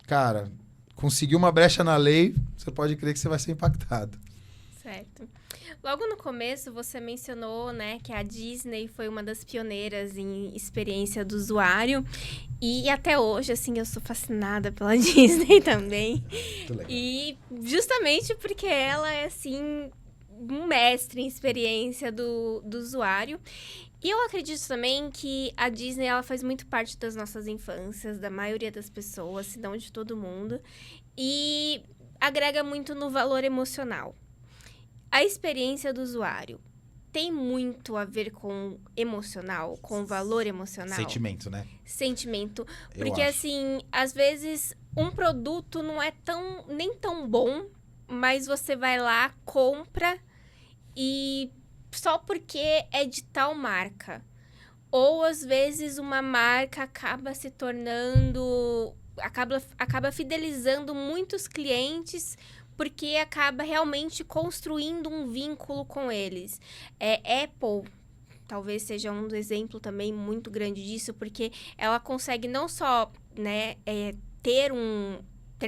cara, conseguir uma brecha na lei, você pode crer que você vai ser impactado. Certo. Logo no começo, você mencionou, né, que a Disney foi uma das pioneiras em experiência do usuário. E até hoje, assim, eu sou fascinada pela Disney também. Muito legal. E justamente porque ela é, assim, um mestre em experiência do usuário. E eu acredito também que a Disney, ela faz muito parte das nossas infâncias, da maioria das pessoas, se não de todo mundo. E agrega muito no valor emocional. A experiência do usuário tem muito a ver com emocional, com valor emocional. Sentimento, né? Sentimento. Eu Porque, acho. assim, às vezes um produto não é nem tão bom, mas você vai lá, compra e só porque é de tal marca. Ou, às vezes, uma marca acaba se tornando... Acaba fidelizando muitos clientes porque acaba realmente construindo um vínculo com eles. Apple talvez seja um exemplo também muito grande disso, porque ela consegue não só, né, ter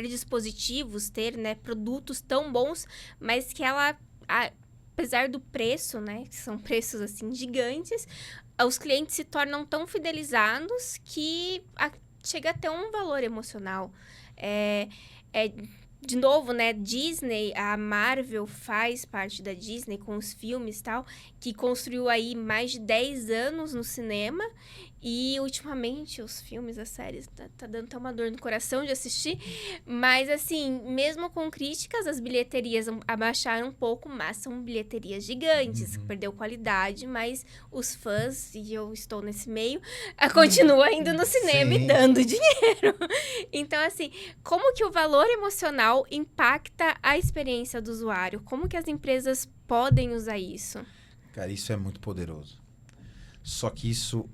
dispositivos, ter, né, produtos tão bons, mas que ela, apesar do preço, né, que são preços assim gigantes, os clientes se tornam tão fidelizados que chega a ter um valor emocional. De novo, né, Disney, a Marvel faz parte da Disney com os filmes e tal, que construiu aí mais de 10 anos no cinema, e ultimamente os filmes, as séries, tá dando até uma dor no coração de assistir, mas assim, mesmo com críticas, as bilheterias abaixaram um pouco, mas são bilheterias gigantes, perdeu qualidade, mas os fãs, e eu estou nesse meio, continuam indo no cinema e dando dinheiro. Então, assim, como que o valor emocional impacta a experiência do usuário? Como que as empresas podem usar isso? Cara, isso é muito poderoso. Só que isso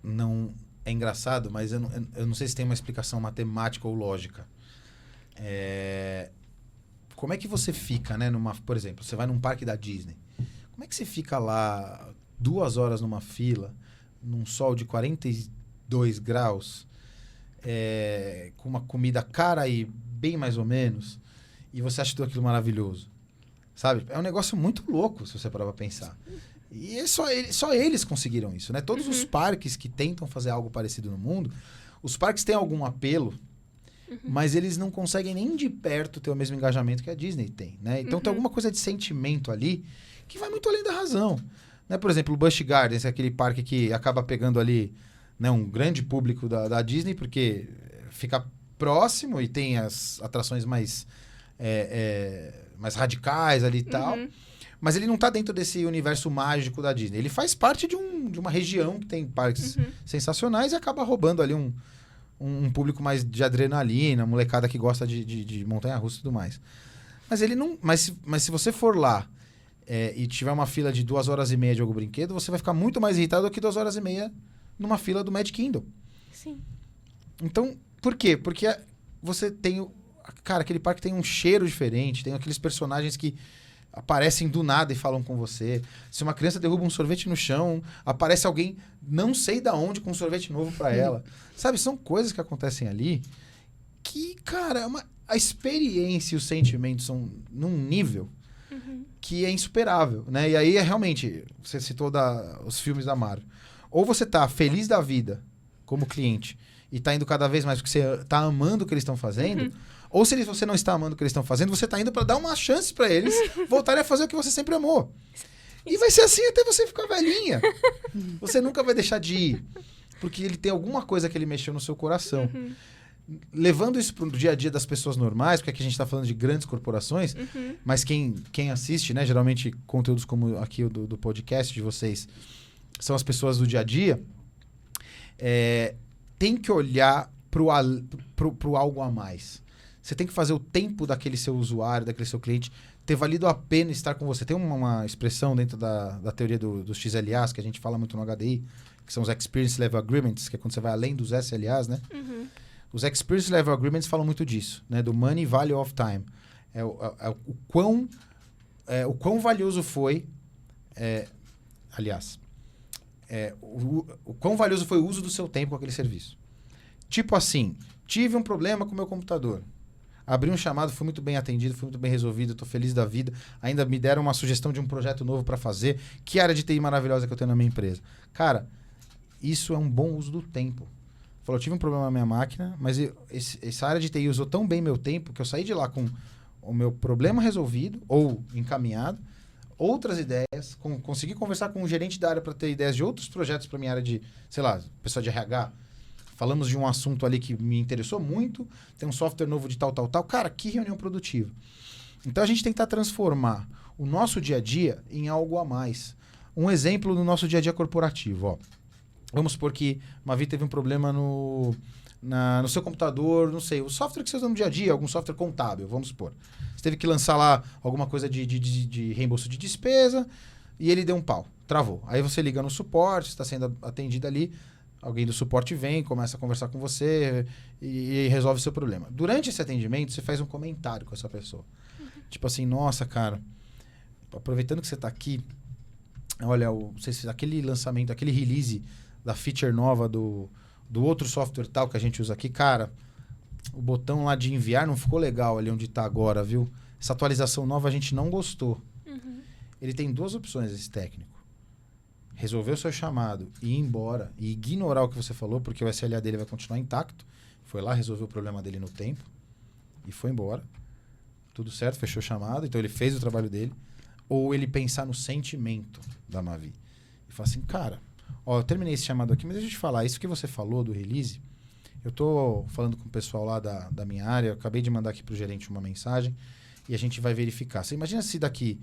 não... É engraçado, mas eu não sei se tem uma explicação matemática ou lógica. Como é que você fica, né? Por exemplo, você vai num parque da Disney. Como é que você fica lá 2 horas numa fila, num sol de 42 graus, com uma comida cara e bem mais ou menos, e você acha tudo aquilo maravilhoso? Sabe? É um negócio muito louco, se você parar pra pensar. E só eles conseguiram isso, né? Todos os parques que tentam fazer algo parecido no mundo, os parques têm algum apelo, mas eles não conseguem nem de perto ter o mesmo engajamento que a Disney tem, né? Então tem alguma coisa de sentimento ali que vai muito além da razão. Né? Por exemplo, o Busch Gardens, é aquele parque que acaba pegando ali, né, um grande público da Disney, porque fica próximo e tem as atrações mais radicais ali e tal. Mas ele não está dentro desse universo mágico da Disney. Ele faz parte de uma região que tem parques sensacionais e acaba roubando ali um público mais de adrenalina, molecada que gosta de montanha-russa e tudo mais. Mas ele não... Mas se você for lá e tiver uma fila de 2 horas e meia de algum brinquedo, você vai ficar muito mais irritado do que 2 horas e meia numa fila do Magic Kingdom. Sim. Então, por quê? Porque você tem... Cara, aquele parque tem um cheiro diferente, tem aqueles personagens que aparecem do nada e falam com você. Se uma criança derruba um sorvete no chão, aparece alguém, não sei da onde, com um sorvete novo pra ela. Sabe, são coisas que acontecem ali que, cara, a experiência e os sentimentos são num nível que é insuperável, né? E aí, realmente, você citou os filmes da Marvel. Ou você tá feliz da vida como cliente e tá indo cada vez mais porque você tá amando o que eles estão fazendo, ou se você não está amando o que eles estão fazendo, você tá indo para dar uma chance para eles voltarem a fazer o que você sempre amou. E vai ser assim até você ficar velhinha. Você nunca vai deixar de ir, porque ele tem alguma coisa que ele mexeu no seu coração. Levando isso pro dia a dia das pessoas normais, porque aqui a gente está falando de grandes corporações, mas quem assiste, né, geralmente conteúdos como aqui o do podcast de vocês, são as pessoas do dia a dia, tem que olhar pro algo a mais. Você tem que fazer o tempo daquele seu usuário, daquele seu cliente, ter valido a pena estar com você. Tem uma expressão dentro da teoria dos XLAs, que a gente fala muito no HDI, que são os Experience Level Agreements, que é quando você vai além dos SLAs, né? Os Experience Level Agreements falam muito disso, né? Do Money Value of Time. O quão valioso foi... o quão valioso foi o uso do seu tempo com aquele serviço. Tipo assim, tive um problema com o meu computador. Abri um chamado, fui muito bem atendido, fui muito bem resolvido, estou feliz da vida. Ainda me deram uma sugestão de um projeto novo para fazer. Que área de TI maravilhosa que eu tenho na minha empresa. Cara, isso é um bom uso do tempo. Falou, tive um problema na minha máquina, mas essa área de TI usou tão bem meu tempo que eu saí de lá com o meu problema resolvido ou encaminhado, outras ideias, consegui conversar com o gerente da área para ter ideias de outros projetos para minha área de, sei lá, pessoa de RH. falamos de um assunto ali que me interessou muito, tem um software novo de tal. Cara, que reunião produtiva. Então, a gente tem que transformar o nosso dia a dia em algo a mais. Um exemplo do nosso dia a dia corporativo, ó. Vamos supor que Mavi teve um problema no seu computador, não sei, o software que você usa no dia a dia, algum software contábil, vamos supor. Você teve que lançar lá alguma coisa de reembolso de despesa e ele deu um pau, travou. Aí você liga no suporte, está sendo atendido ali, alguém do suporte vem, começa a conversar com você e resolve o seu problema. Durante esse atendimento, você faz um comentário com essa pessoa. Tipo assim, nossa, cara, aproveitando que você está aqui, olha, aquele lançamento, aquele release da feature nova do outro software tal que a gente usa aqui, cara, o botão lá de enviar não ficou legal ali onde está agora, viu? Essa atualização nova a gente não gostou. Ele tem 2 opções, esse técnico. Resolver o seu chamado e ir embora e ignorar o que você falou, porque o SLA dele vai continuar intacto. Foi lá, resolveu o problema dele no tempo e foi embora. Tudo certo, fechou o chamado, então ele fez o trabalho dele. Ou ele pensar no sentimento da Mavi. E falar assim, cara, ó, eu terminei esse chamado aqui, mas deixa eu te falar, isso que você falou do release, eu tô falando com o pessoal lá da minha área, eu acabei de mandar aqui pro gerente uma mensagem e a gente vai verificar. Você imagina se daqui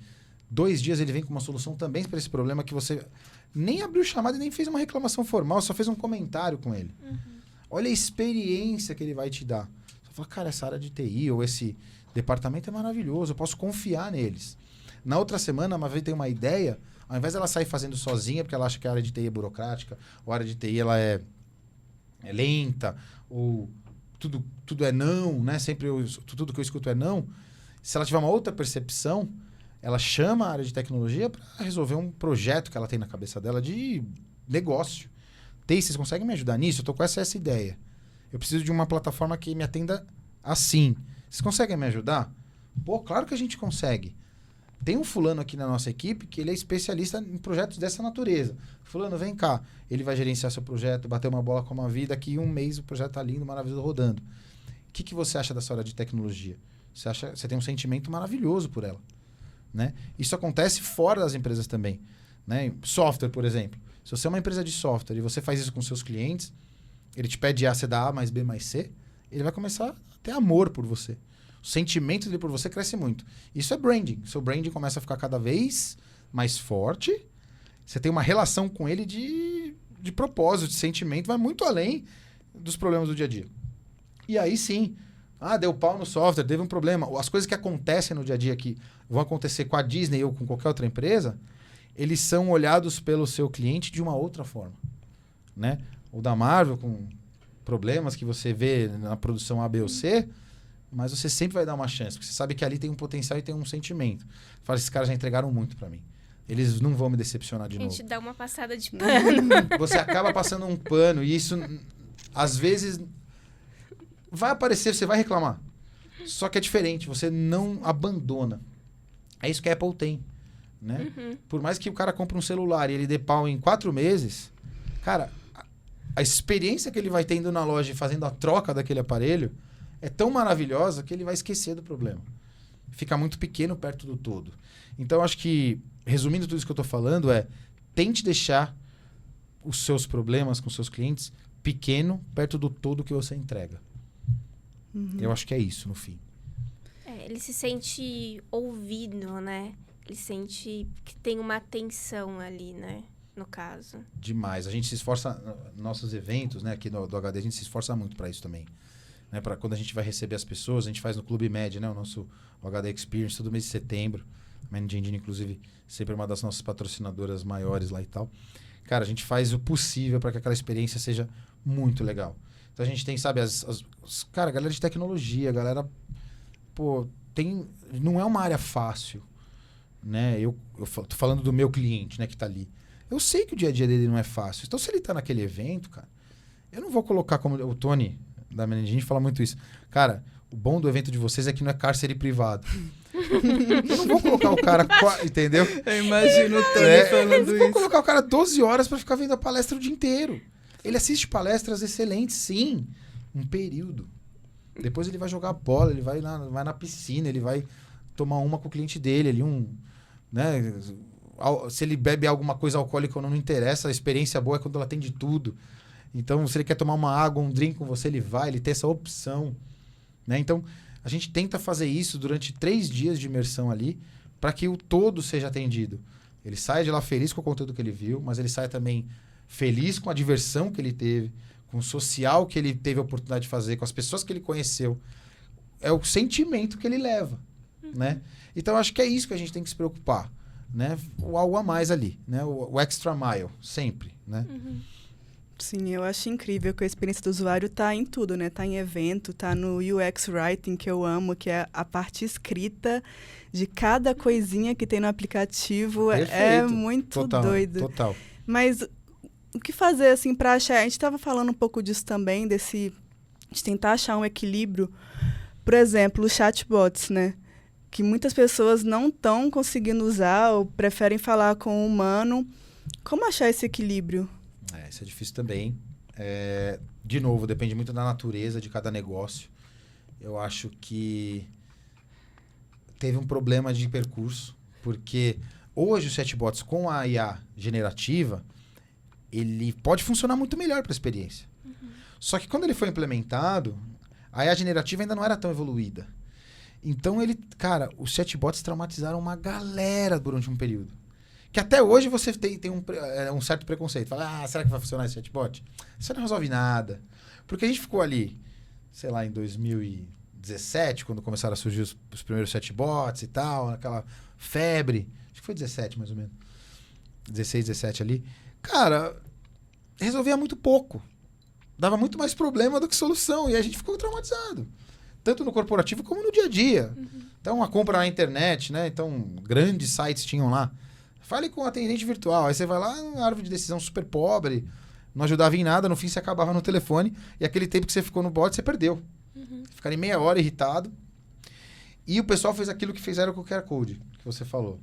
2 dias ele vem com uma solução também para esse problema que você nem abriu o chamado e nem fez uma reclamação formal, só fez um comentário com ele. Olha a experiência que ele vai te dar. Você fala, cara, essa área de TI ou esse departamento é maravilhoso, eu posso confiar neles. Na outra semana, a Mavi tem uma ideia, ao invés dela sair fazendo sozinha, porque ela acha que a área de TI é burocrática, ou a área de TI ela é lenta, ou tudo é não, né? Sempre tudo que eu escuto é não. Se ela tiver uma outra percepção, ela chama a área de tecnologia para resolver um projeto que ela tem na cabeça dela de negócio. TI, vocês conseguem me ajudar nisso? Eu tô com essa ideia. Eu preciso de uma plataforma que me atenda assim. Vocês conseguem me ajudar? Pô, claro que a gente consegue. Tem um fulano aqui na nossa equipe que ele é especialista em projetos dessa natureza. Fulano, vem cá. Ele vai gerenciar seu projeto, bater uma bola com uma vida. Daqui 1 mês o projeto tá lindo, maravilhoso, rodando. O que você acha dessa área de tecnologia? Você tem um sentimento maravilhoso por ela. Né? Isso acontece fora das empresas também. Né? Software, por exemplo. Se você é uma empresa de software e você faz isso com seus clientes, ele te pede A, você dá A mais B mais C, ele vai começar a ter amor por você. O sentimento dele por você cresce muito. Isso é branding. Seu branding começa a ficar cada vez mais forte. Você tem uma relação com ele de propósito, de sentimento, vai muito além dos problemas do dia a dia. E aí sim, deu pau no software, teve um problema. As coisas que acontecem no dia a dia que vão acontecer com a Disney ou com qualquer outra empresa, eles são olhados pelo seu cliente de uma outra forma. Né? O da Marvel, com problemas que você vê na produção A, B ou C, mas você sempre vai dar uma chance, porque você sabe que ali tem um potencial e tem um sentimento. Fala, esses caras já entregaram muito para mim. Eles não vão me decepcionar de novo. A gente dá uma passada de pano. Você acaba passando um pano e isso, às vezes, vai aparecer, você vai reclamar. Só que é diferente, você não abandona. É isso que a Apple tem. Né? Por mais que o cara compre um celular e ele dê pau em 4 meses, cara, a experiência que ele vai tendo na loja fazendo a troca daquele aparelho é tão maravilhosa que ele vai esquecer do problema. Fica muito pequeno perto do todo. Então, eu acho que, resumindo tudo isso que eu estou falando, tente deixar os seus problemas com seus clientes pequeno perto do todo que você entrega. Eu acho que é isso, no fim. Ele se sente ouvido, né? Ele sente que tem uma atenção ali, né? No caso. Demais. A gente se esforça, nossos eventos, né? Aqui do HD, a gente se esforça muito para isso também. Né? Para quando a gente vai receber as pessoas, a gente faz no Clube Med, né? O nosso HD Experience, todo mês de setembro. A Managing Engine, inclusive, sempre é uma das nossas patrocinadoras maiores lá e tal. Cara, a gente faz o possível para que aquela experiência seja muito legal. Então a gente tem, sabe, cara, galera de tecnologia, galera, pô, não é uma área fácil, né? Eu tô falando do meu cliente, né, que tá ali. Eu sei que o dia a dia dele não é fácil. Então, se ele tá naquele evento, cara, eu não vou colocar como... O Tony, da Managing, fala muito isso. Cara, o bom do evento de vocês é que não é cárcere privado. Eu não vou colocar o cara... Entendeu? Eu imagino o Tony falando isso. Eu não vou colocar o cara 12 horas pra ficar vendo a palestra o dia inteiro. Ele assiste palestras excelentes, sim. Um período. Depois ele vai jogar bola, ele vai na piscina, ele vai tomar uma com o cliente dele, né? Se ele bebe alguma coisa alcoólica ou não interessa, a experiência boa é quando ela tem de tudo. Então, se ele quer tomar uma água, um drink com você, ele vai, ele tem essa opção, né? Então, a gente tenta fazer isso durante 3 dias de imersão ali, para que o todo seja atendido. Ele sai de lá feliz com o conteúdo que ele viu, mas ele sai também feliz com a diversão que ele teve, com o social que ele teve a oportunidade de fazer, com as pessoas que ele conheceu. É o sentimento que ele leva, né? Então, acho que é isso que a gente tem que se preocupar, né? O algo a mais ali, né? O extra mile, sempre, né? Sim, eu acho incrível que a experiência do usuário tá em tudo, né? Tá em evento, tá no UX Writing, que eu amo, que é a parte escrita de cada coisinha que tem no aplicativo. É Perfeito. muito Total, doido. Total. Mas o que fazer, assim, para achar... A gente estava falando um pouco disso também, de tentar achar um equilíbrio. Por exemplo, os chatbots, né? Que muitas pessoas não estão conseguindo usar ou preferem falar com o humano. Como achar esse equilíbrio? Isso é difícil também. De novo, depende muito da natureza de cada negócio. Eu acho que teve um problema de percurso, porque hoje os chatbots com a IA generativa, ele pode funcionar muito melhor para a experiência. Só que quando ele foi implementado, a IA generativa ainda não era tão evoluída. Então, os chatbots traumatizaram uma galera durante um período. Que até hoje você tem um certo preconceito. Fala, será que vai funcionar esse chatbot? Isso não resolve nada. Porque a gente ficou ali, sei lá, em 2017, quando começaram a surgir os primeiros chatbots e tal, aquela febre. Acho que foi 17, mais ou menos. 16, 17 ali. Cara, resolvia muito pouco. Dava muito mais problema do que solução. E a gente ficou traumatizado. Tanto no corporativo como no dia a dia. Então, a compra na internet, né? Então, grandes sites tinham lá. Fale com o atendente virtual. Aí você vai lá, uma árvore de decisão super pobre, não ajudava em nada, no fim você acabava no telefone, e aquele tempo que você ficou no bot, você perdeu. Ficaria meia hora irritado. E o pessoal fez aquilo que fizeram com o QR Code, que você falou.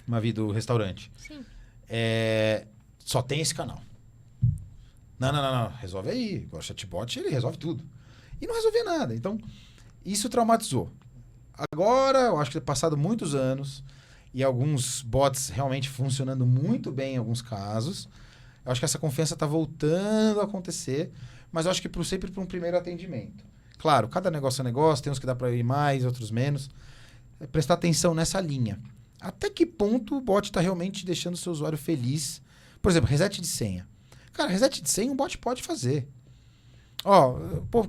Uma vida do restaurante. Sim. Só tem esse canal. Não. Resolve aí. Agora o chatbot, ele resolve tudo. E não resolvia nada. Então, isso traumatizou. Agora, eu acho que passado muitos anos, e alguns bots realmente funcionando muito bem em alguns casos, eu acho que essa confiança está voltando a acontecer, mas eu acho que sempre para um primeiro atendimento. Claro, cada negócio é negócio, tem uns que dá para ir mais, outros menos. Prestar atenção nessa linha. Até que ponto o bot está realmente deixando o seu usuário feliz? Por exemplo, reset de senha. Cara, reset de senha um bot pode fazer.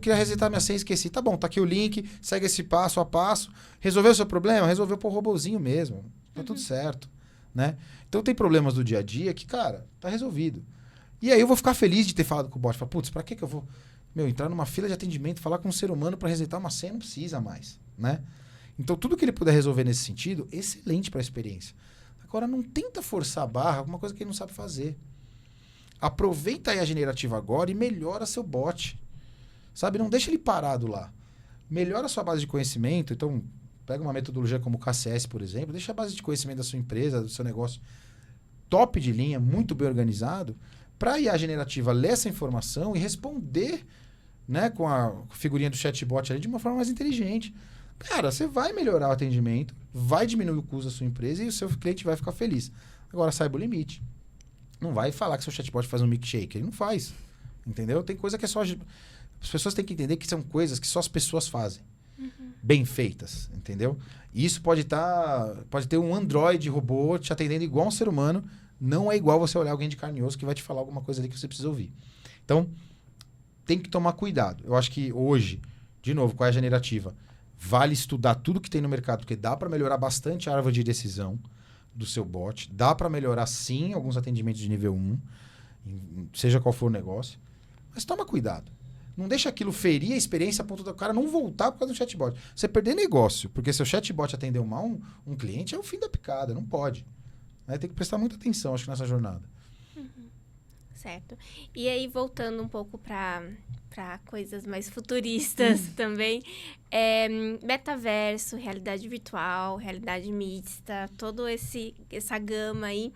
Queria resetar minha senha, esqueci. Tá bom, tá aqui o link, segue esse passo a passo. Resolveu o seu problema? Resolveu por robozinho mesmo. Tá tudo certo, né? Então tem problemas do dia a dia que, cara, tá resolvido. E aí eu vou ficar feliz de ter falado com o bot. Falar, putz, pra que eu vou entrar numa fila de atendimento, falar com um ser humano para resetar uma senha? Não precisa mais, né? Então tudo que ele puder resolver nesse sentido, excelente para a experiência. Agora não tenta forçar a barra, alguma coisa que ele não sabe fazer. Aproveita aí a generativa agora e melhora seu bot. Sabe? Não deixa ele parado lá. Melhora a sua base de conhecimento. Então, pega uma metodologia como o KCS, por exemplo. Deixa a base de conhecimento da sua empresa, do seu negócio top de linha, muito bem organizado, para a IA generativa ler essa informação e responder, né, com a figurinha do chatbot ali de uma forma mais inteligente. Cara, você vai melhorar o atendimento, vai diminuir o custo da sua empresa e o seu cliente vai ficar feliz. Agora, saiba o limite. Não vai falar que seu chatbot faz um milkshake. Ele não faz. Entendeu? Tem coisa que é só... As pessoas têm que entender que são coisas que só as pessoas fazem. Bem feitas, entendeu? E isso pode ter um Android robô te atendendo igual um ser humano. Não é igual você olhar alguém de carne e osso que vai te falar alguma coisa ali que você precisa ouvir. Então, tem que tomar cuidado. Eu acho que hoje, de novo, com a generativa, vale estudar tudo que tem no mercado, porque dá para melhorar bastante a árvore de decisão do seu bot. Dá para melhorar, sim, alguns atendimentos de nível 1, seja qual for o negócio. Mas toma cuidado. Não deixa aquilo ferir a experiência a ponto do cara não voltar por causa do chatbot. Você perder negócio, porque seu chatbot atendeu mal um cliente, é o fim da picada, não pode. Né? Tem que prestar muita atenção, acho que nessa jornada. Certo. E aí, voltando um pouco para coisas mais futuristas também, metaverso, realidade virtual, realidade mista, toda essa gama aí,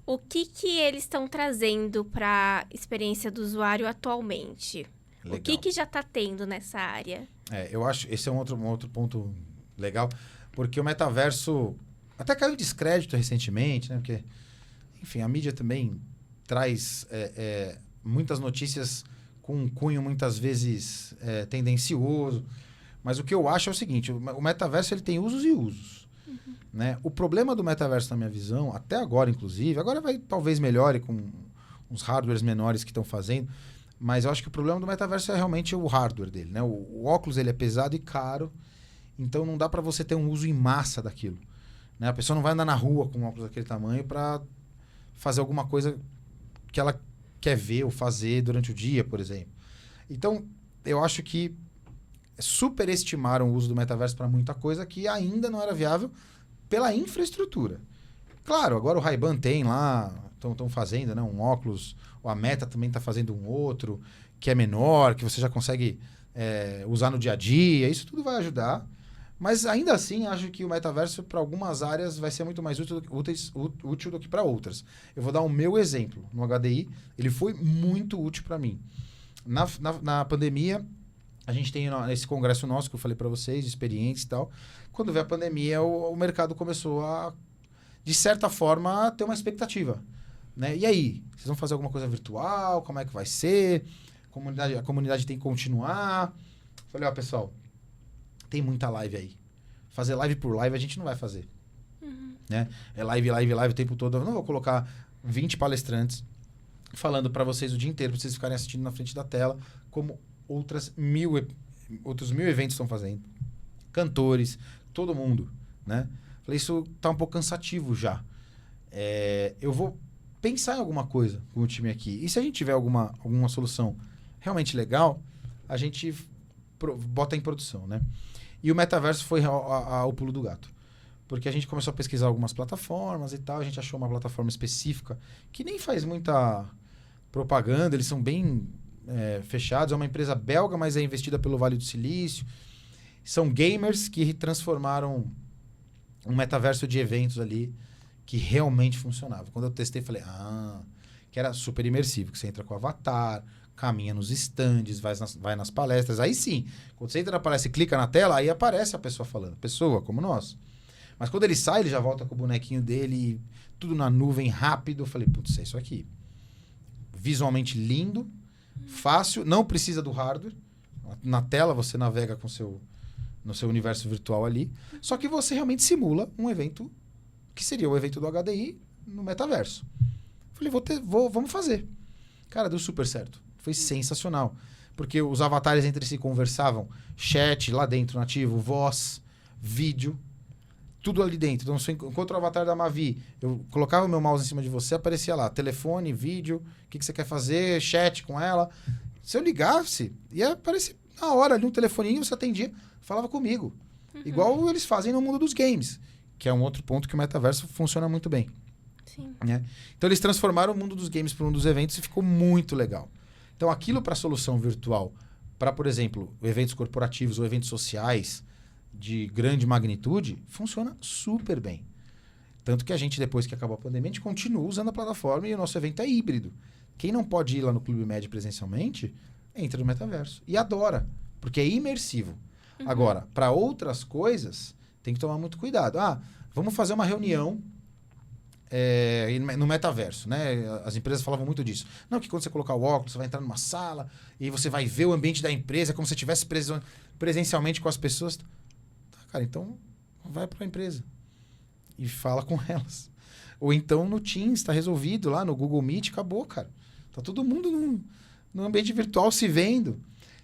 o que eles estão trazendo para a experiência do usuário atualmente? Legal. O que já está tendo nessa área? Eu acho esse é um outro ponto legal, porque o metaverso até caiu em descrédito recentemente, né? Porque, enfim, a mídia também traz muitas notícias com um cunho muitas vezes tendencioso. Mas o que eu acho é o seguinte, o metaverso ele tem usos e usos. Né? O problema do metaverso, na minha visão, até agora, inclusive, agora talvez melhore com uns hardwares menores que estão fazendo, mas eu acho que o problema do metaverso é realmente o hardware dele. Né? O óculos ele é pesado e caro, então não dá para você ter um uso em massa daquilo. Né? A pessoa não vai andar na rua com um óculos daquele tamanho para fazer alguma coisa que ela quer ver ou fazer durante o dia, por exemplo. Então, eu acho que superestimaram o uso do metaverso para muita coisa que ainda não era viável pela infraestrutura. Claro, agora o Ray-Ban tem lá, estão fazendo, né, um óculos, ou a Meta também está fazendo um outro, que é menor, que você já consegue usar no dia a dia, isso tudo vai ajudar. Mas ainda assim, acho que o metaverso, para algumas áreas, vai ser muito mais útil do que para outras. Eu vou dar o meu exemplo. No HDI, ele foi muito útil para mim. Na pandemia, a gente tem esse congresso nosso que eu falei para vocês, de experiências e tal. Quando veio a pandemia, o mercado começou a, de certa forma, ter uma expectativa. Né? E aí? Vocês vão fazer alguma coisa virtual? Como é que vai ser? A comunidade tem que continuar? Falei, pessoal, tem muita live aí. Fazer live por live a gente não vai fazer. Né? É live o tempo todo. Eu não vou colocar 20 palestrantes falando para vocês o dia inteiro, para vocês ficarem assistindo na frente da tela, como outros 1000 eventos estão fazendo. Cantores, todo mundo. Né? Falei, isso tá um pouco cansativo já. Eu vou pensar em alguma coisa com o time aqui. E se a gente tiver alguma solução realmente legal, a gente bota em produção, né? E o metaverso foi o pulo do gato. Porque a gente começou a pesquisar algumas plataformas e tal, a gente achou uma plataforma específica que nem faz muita propaganda, eles são bem fechados, é uma empresa belga, mas é investida pelo Vale do Silício. São gamers que transformaram um metaverso de eventos ali que realmente funcionava. Quando eu testei, falei, que era super imersivo, que você entra com o avatar, caminha nos estandes, vai nas palestras. Aí sim, quando você entra na palestra e clica na tela, aí aparece a pessoa falando. Pessoa como nós. Mas quando ele sai, ele já volta com o bonequinho dele, tudo na nuvem, rápido. Eu falei, putz, é isso aqui. Visualmente lindo, fácil, não precisa do hardware. Na tela você navega no seu universo virtual ali. Só que você realmente simula um evento que seria o evento do HDI no metaverso. Falei, vamos fazer. Cara, deu super certo. Foi sensacional. Porque os avatares entre si conversavam. Chat lá dentro, nativo, voz, vídeo, tudo ali dentro. Então, se eu encontro o avatar da Mavi, eu colocava o meu mouse em cima de você, aparecia lá, telefone, vídeo, o que você quer fazer, chat com ela. Se eu ligasse, ia aparecer na hora ali um telefoninho, você atendia, falava comigo. Igual eles fazem no mundo dos games, que é um outro ponto que o metaverso funciona muito bem. Sim. Né? Então, eles transformaram o mundo dos games para um dos eventos e ficou muito legal. Então, aquilo para solução virtual, para, por exemplo, eventos corporativos ou eventos sociais de grande magnitude, funciona super bem. Tanto que a gente, depois que acabou a pandemia, a gente continua usando a plataforma e o nosso evento é híbrido. Quem não pode ir lá no Clube Med presencialmente, entra no metaverso. E adora, porque é imersivo. Agora, para outras coisas, tem que tomar muito cuidado. Vamos fazer uma reunião no metaverso, né? As empresas falavam muito disso. Não, que quando você colocar o óculos, você vai entrar numa sala e você vai ver o ambiente da empresa como se você estivesse presencialmente com as pessoas. Tá, cara, então vai para a empresa e fala com elas. Ou então no Teams, está resolvido lá no Google Meet, acabou, cara. Tá todo mundo no ambiente virtual se vendo.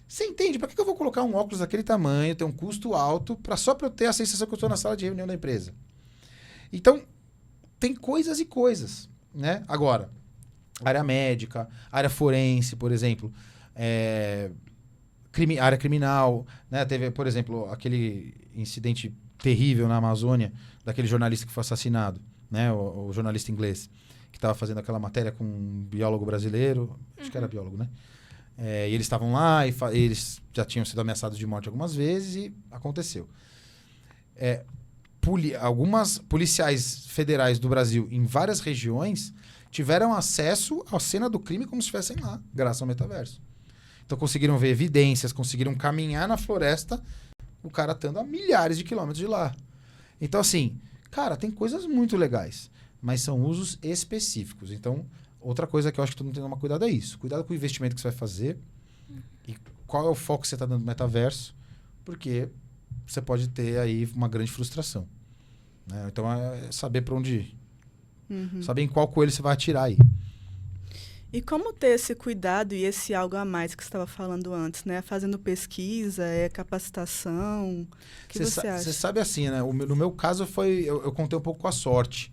Você entende? Para que eu vou colocar um óculos daquele tamanho, ter um custo alto, só para eu ter a sensação que eu estou na sala de reunião da empresa? Então, tem coisas e coisas, né? Agora, área médica, área forense, por exemplo, área criminal, né? Teve, por exemplo, aquele incidente terrível na Amazônia, daquele jornalista que foi assassinado, né? O jornalista inglês, que estava fazendo aquela matéria com um biólogo brasileiro, acho que era biólogo, né? E eles estavam lá e eles já tinham sido ameaçados de morte algumas vezes e aconteceu. Algumas policiais federais do Brasil em várias regiões tiveram acesso à cena do crime como se estivessem lá, graças ao metaverso. Então conseguiram ver evidências, conseguiram caminhar na floresta, o cara estando a milhares de quilômetros de lá. Então assim, cara, tem coisas muito legais, mas são usos específicos. Então Outra coisa que eu acho que todo mundo tem que tomar cuidado é isso. Cuidado com o investimento que você vai fazer e qual é o foco que você está dando no metaverso, porque você pode ter aí uma grande frustração. Né? Então, é saber para onde ir. Saber em qual coelho você vai atirar aí. E como ter esse cuidado e esse algo a mais que você estava falando antes, né? Fazendo pesquisa, capacitação, o que você acha? Você sabe assim, né? No meu caso, eu contei um pouco com a sorte.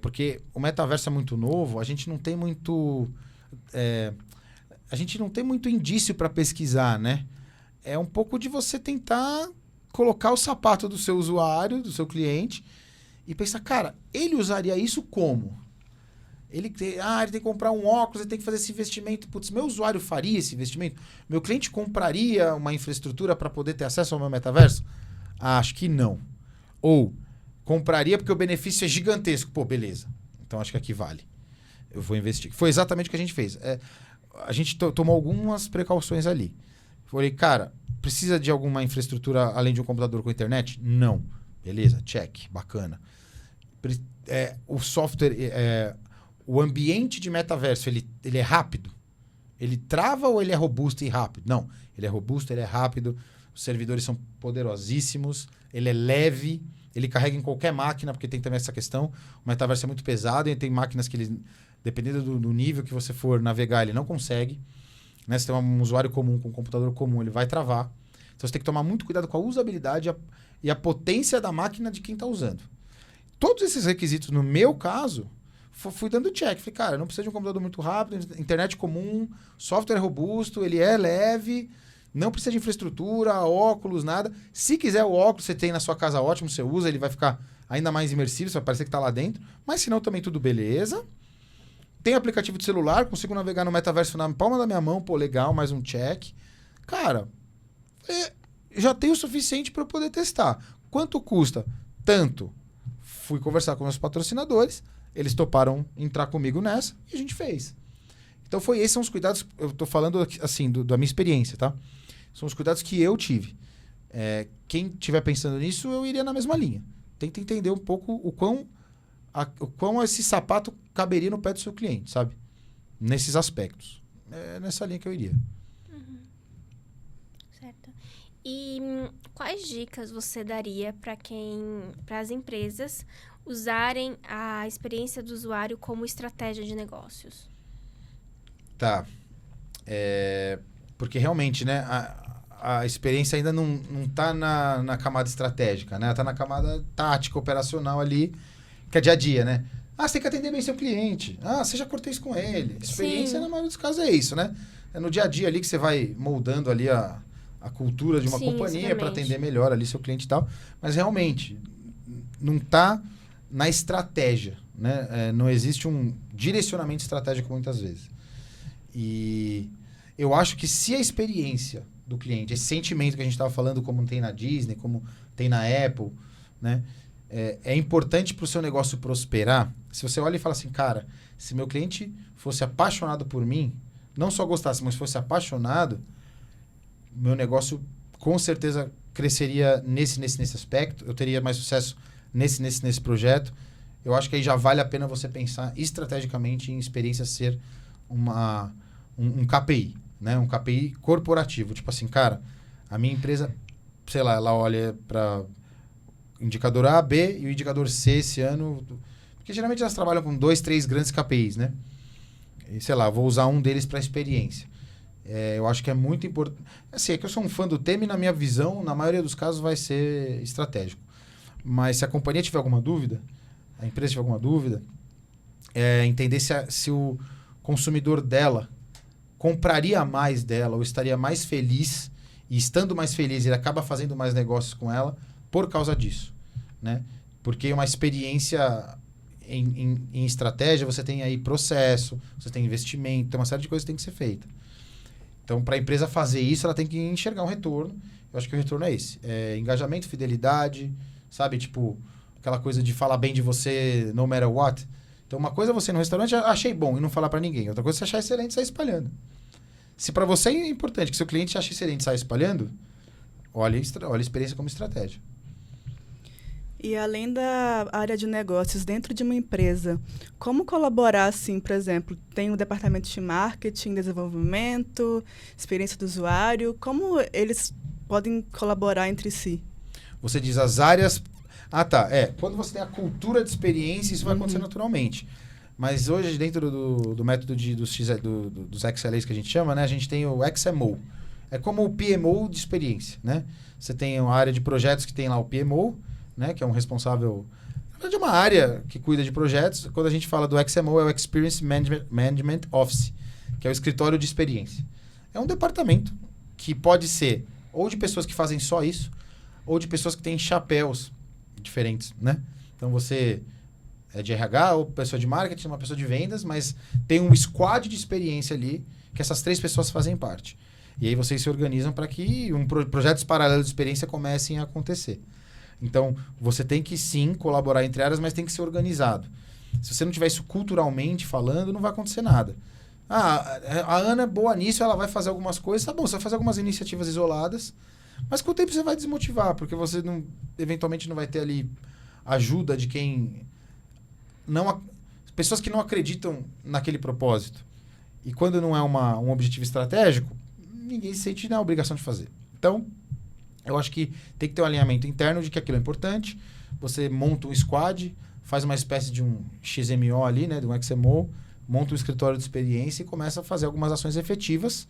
Porque o metaverso é muito novo, a gente não tem muito... a gente não tem muito indício para pesquisar, né? É um pouco de você tentar colocar o sapato do seu usuário, do seu cliente, e pensar, cara, ele usaria isso como? Ele tem que comprar um óculos, ele tem que fazer esse investimento. Putz, meu usuário faria esse investimento? Meu cliente compraria uma infraestrutura para poder ter acesso ao meu metaverso? Acho que não. Ou compraria porque o benefício é gigantesco. Pô, beleza. Então acho que aqui vale. Eu vou investir. Foi exatamente o que a gente fez. A gente tomou algumas precauções ali. Falei, cara, precisa de alguma infraestrutura além de um computador com internet? Não. Beleza, check, bacana. O software... O ambiente de metaverso, ele é rápido? Ele trava ou ele é robusto e rápido? Não, ele é robusto, ele é rápido, os servidores são poderosíssimos, ele é leve, ele carrega em qualquer máquina, porque tem também essa questão. O metaverso é muito pesado e tem máquinas que ele, dependendo do nível que você for navegar, ele não consegue. Né? Se tem um usuário comum com um computador comum, ele vai travar. Então você tem que tomar muito cuidado com a usabilidade e a potência da máquina de quem está usando. Todos esses requisitos, no meu caso... Fui dando check. Falei, cara, não precisa de um computador muito rápido, internet comum, software robusto, ele é leve, não precisa de infraestrutura, óculos, nada. Se quiser o óculos, você tem na sua casa ótimo, você usa, ele vai ficar ainda mais imersivo, você vai parecer que está lá dentro. Mas se não, também tudo beleza. Tem aplicativo de celular, consigo navegar no metaverso na palma da minha mão, pô, legal, mais um check. Cara, já tem o suficiente para eu poder testar. Quanto custa? Tanto. Fui conversar com meus patrocinadores, eles toparam entrar comigo nessa e a gente fez. Então esses são os cuidados, eu estou falando assim, da minha experiência, tá? São os cuidados que eu tive. Quem estiver pensando nisso, eu iria na mesma linha. Tenta entender um pouco o quão esse sapato caberia no pé do seu cliente, sabe? Nesses aspectos. É nessa linha que eu iria. Certo. E quais dicas você daria para as empresas usarem a experiência do usuário como estratégia de negócios? Tá. Porque realmente, né, a experiência ainda não está na camada estratégica, né? Está na camada tática, operacional ali, que é dia a dia, né? Você tem que atender bem seu cliente. Seja cortês com ele. Experiência, na maioria dos casos, é isso, né? É no dia a dia ali que você vai moldando ali a cultura de uma companhia para atender melhor ali seu cliente e tal. Mas realmente, não está na estratégia, né? Não existe um direcionamento estratégico muitas vezes. E eu acho que se a experiência do cliente, esse sentimento que a gente estava falando, como tem na Disney, como tem na Apple, né? É importante para o seu negócio prosperar. Se você olha e fala assim, cara, se meu cliente fosse apaixonado por mim, não só gostasse, mas fosse apaixonado, meu negócio com certeza cresceria nesse aspecto, eu teria mais sucesso nesse projeto. Eu acho que aí já vale a pena você pensar estrategicamente em experiência ser um KPI, né? Um KPI corporativo. Tipo assim, cara, a minha empresa, sei lá, ela olha para indicador A, B e o indicador C esse ano, porque geralmente elas trabalham com 2, 3 grandes KPIs, né? E, sei lá, vou usar um deles para experiência. Eu acho que é muito importante. Assim, é que eu sou um fã do tema e na minha visão, na maioria dos casos, vai ser estratégico. Mas se a companhia tiver alguma dúvida, a empresa tiver alguma dúvida, entender se o consumidor dela compraria mais dela ou estaria mais feliz, e estando mais feliz, ele acaba fazendo mais negócios com ela por causa disso, né? Porque uma experiência em estratégia, você tem aí processo, você tem investimento, tem uma série de coisas que tem que ser feita. Então, para a empresa fazer isso, ela tem que enxergar um retorno. Eu acho que o retorno é esse. Engajamento, fidelidade, sabe? Tipo, aquela coisa de falar bem de você no matter what. Então, uma coisa é você no restaurante, achei bom e não falar para ninguém. Outra coisa é você achar excelente e sair espalhando. Se para você é importante que seu cliente ache excelente e saia espalhando, olha a experiência como estratégia. E além da área de negócios dentro de uma empresa, como colaborar, assim, por exemplo, tem o departamento de marketing, desenvolvimento, experiência do usuário, como eles podem colaborar entre si? Você diz as áreas... Ah, tá. Quando você tem a cultura de experiência, isso vai acontecer naturalmente. Mas hoje, dentro do método dos XLAs que a gente chama, né, a gente tem o XMO. É como o PMO de experiência, né? Você tem uma área de projetos que tem lá o PMO, né, que é um responsável... Na verdade, é uma área que cuida de projetos. Quando a gente fala do XMO, é o Experience Management Office, que é o escritório de experiência. É um departamento que pode ser ou de pessoas que fazem só isso, ou de pessoas que têm chapéus diferentes, né? Então, você é de RH, ou pessoa de marketing, uma pessoa de vendas, mas tem um squad de experiência ali, que essas 3 pessoas fazem parte. E aí vocês se organizam para que projetos paralelos de experiência comecem a acontecer. Então, você tem que sim colaborar entre áreas, mas tem que ser organizado. Se você não tiver isso culturalmente falando, não vai acontecer nada. A Ana é boa nisso, ela vai fazer algumas coisas. Tá bom, você vai fazer algumas iniciativas isoladas, mas com o tempo você vai desmotivar, porque você eventualmente não vai ter ali ajuda de quem... pessoas que não acreditam naquele propósito. E quando não é um objetivo estratégico, ninguém se sente na obrigação de fazer. Então, eu acho que tem que ter um alinhamento interno de que aquilo é importante. Você monta um squad, faz uma espécie de um XMO ali, né, de um XMO, monta um escritório de experiência e começa a fazer algumas ações efetivas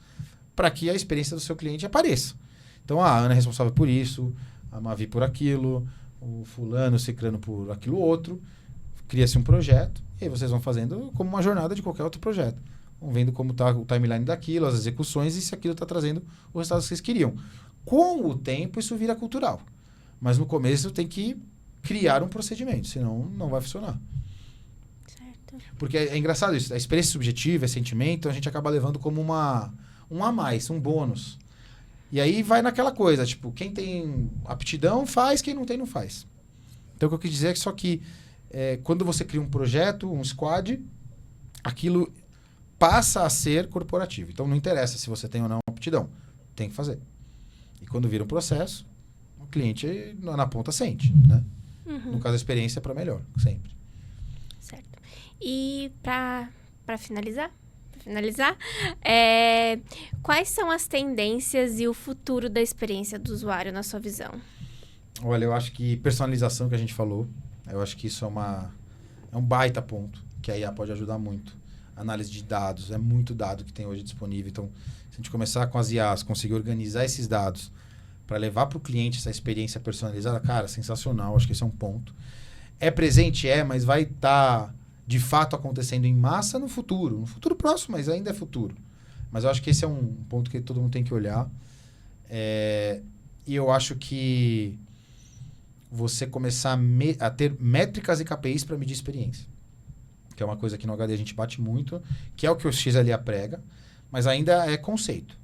para que a experiência do seu cliente apareça. Então, a Ana é responsável por isso, a Mavi por aquilo, o fulano, o ciclano por aquilo outro. Cria-se um projeto e aí vocês vão fazendo como uma jornada de qualquer outro projeto. Vão vendo como está o timeline daquilo, as execuções e se aquilo está trazendo o resultado que vocês queriam. Com o tempo, isso vira cultural. Mas no começo tem que criar um procedimento, senão não vai funcionar. Certo. Porque é engraçado isso. A experiência subjetiva, é sentimento, a gente acaba levando como um a mais, um bônus. E aí vai naquela coisa, tipo, quem tem aptidão faz, quem não tem não faz. Então o que eu quis dizer é que só que quando você cria um projeto, um squad, aquilo passa a ser corporativo. Então não interessa se você tem ou não aptidão, tem que fazer. E quando vira um processo, o cliente na ponta sente, né? No caso, a experiência é para melhor, sempre. Certo. E para finalizar, quais são as tendências e o futuro da experiência do usuário na sua visão? Olha, eu acho que personalização que a gente falou, eu acho que isso é um baita ponto, que a IA pode ajudar muito. Análise de dados, é muito dado que tem hoje disponível. Então, se a gente começar com as IAs, conseguir organizar esses dados para levar para o cliente essa experiência personalizada, cara, sensacional, acho que esse é um ponto. É presente? Mas vai estar de fato acontecendo em massa no futuro. No futuro próximo, mas ainda é futuro. Mas eu acho que esse é um ponto que todo mundo tem que olhar. E eu acho que você começar a ter métricas e KPIs para medir experiência. Que é uma coisa que no HD a gente bate muito, que é o que o XLA prega, mas ainda é conceito.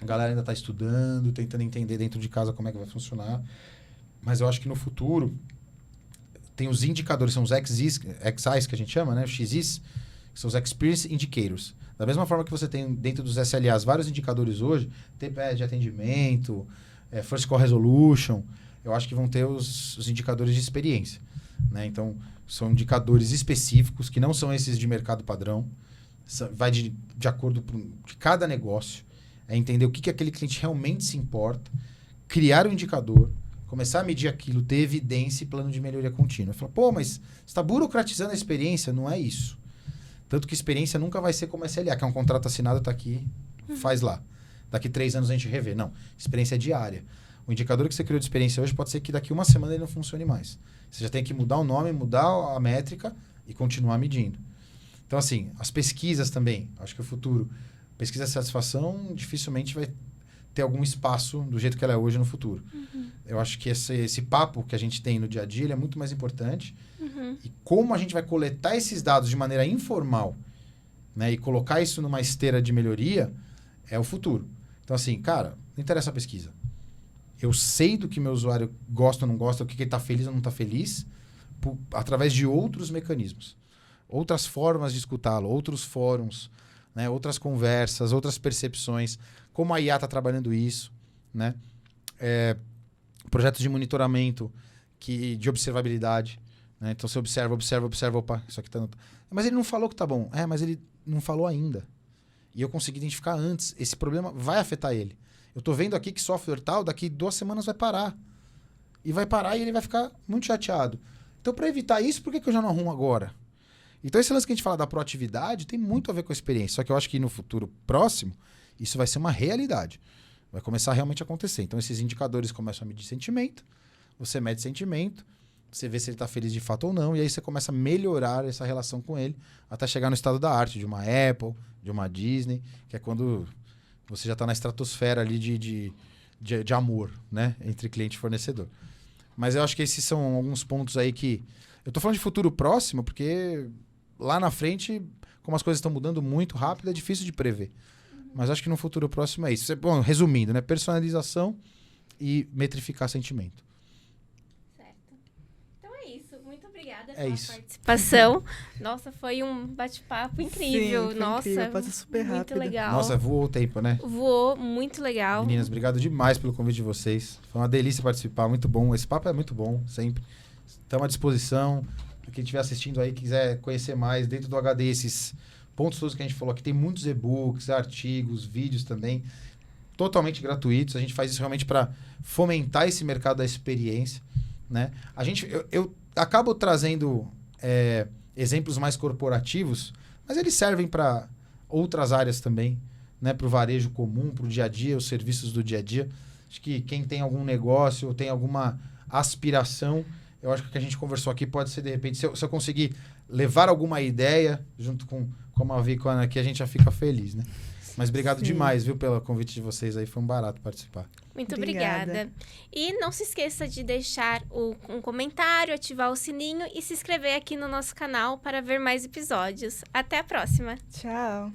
A galera ainda está estudando, tentando entender dentro de casa como é que vai funcionar. Mas eu acho que no futuro tem os indicadores, são os XIs que a gente chama, né? Os XIs, que são os Experience Indicators. Da mesma forma que você tem dentro dos SLAs vários indicadores hoje, TPS de atendimento, First Call Resolution, eu acho que vão ter os indicadores de experiência, né? Então, são indicadores específicos, que não são esses de mercado padrão. Vai de acordo de cada negócio. É entender o que aquele cliente realmente se importa, criar um indicador, começar a medir aquilo, ter evidência e plano de melhoria contínua. Fala, mas você está burocratizando a experiência? Não é isso. Tanto que experiência nunca vai ser como SLA, que é um contrato assinado, está aqui, faz lá. Daqui 3 anos a gente revê. Não, experiência é diária. O indicador que você criou de experiência hoje pode ser que daqui 1 semana ele não funcione mais. Você já tem que mudar o nome, mudar a métrica e continuar medindo. Então, assim, as pesquisas também. Acho que o futuro... Pesquisa de satisfação dificilmente vai ter algum espaço do jeito que ela é hoje no futuro. Eu acho que esse papo que a gente tem no dia a dia ele é muito mais importante. E como a gente vai coletar esses dados de maneira informal, né, e colocar isso numa esteira de melhoria é o futuro. Então, assim, cara, não interessa a pesquisa. Eu sei do que meu usuário gosta ou não gosta, o que ele está feliz ou não está feliz, através de outros mecanismos. Outras formas de escutá-lo, outros fóruns, né, outras conversas, outras percepções, como a IA está trabalhando isso, né? Projetos de monitoramento de observabilidade. Né? Então, você observa, opa, isso aqui tá... Mas ele não falou que tá bom. Mas ele não falou ainda. E eu consegui identificar antes. Esse problema vai afetar ele. Eu tô vendo aqui que software tal, daqui 2 semanas vai parar. E vai parar e ele vai ficar muito chateado. Então, para evitar isso, por que eu já não arrumo agora? Então, esse lance que a gente fala da proatividade tem muito a ver com a experiência. Só que eu acho que no futuro próximo, isso vai ser uma realidade. Vai começar a realmente acontecer. Então, esses indicadores começam a medir sentimento. Você mede sentimento. Você vê se ele está feliz de fato ou não. E aí você começa a melhorar essa relação com ele até chegar no estado da arte de uma Apple, de uma Disney, que é quando você já está na estratosfera ali de amor, né? Entre cliente e fornecedor. Mas eu acho que esses são alguns pontos aí que... Eu estou falando de futuro próximo porque lá na frente, como as coisas estão mudando muito rápido, é difícil de prever. Mas acho que no futuro próximo é isso. Bom, resumindo, né? Personalização e metrificar sentimento. Muito obrigada pela participação. Nossa, foi um bate-papo incrível. Sim, foi Nossa, incrível, passa super muito rápido. legal. Nossa, voou o tempo, né? Voou, muito legal. Meninas, obrigado demais pelo convite de vocês. Foi uma delícia participar, muito bom. Esse papo é muito bom, sempre. Estamos à disposição. Quem estiver assistindo aí, quiser conhecer mais dentro do HD, esses pontos todos que a gente falou aqui, tem muitos e-books, artigos, vídeos também, totalmente gratuitos. A gente faz isso realmente para fomentar esse mercado da experiência, né? Eu acabo trazendo exemplos mais corporativos, mas eles servem para outras áreas também, né? Para o varejo comum, para o dia a dia, os serviços do dia a dia. Acho que quem tem algum negócio ou tem alguma aspiração, eu acho que o que a gente conversou aqui pode ser, de repente, se eu conseguir levar alguma ideia junto com a Vicona aqui, a gente já fica feliz, né? Mas obrigado demais, viu, pelo convite de vocês aí. Foi um barato participar. Muito obrigada. E não se esqueça de deixar um comentário, ativar o sininho e se inscrever aqui no nosso canal para ver mais episódios. Até a próxima. Tchau.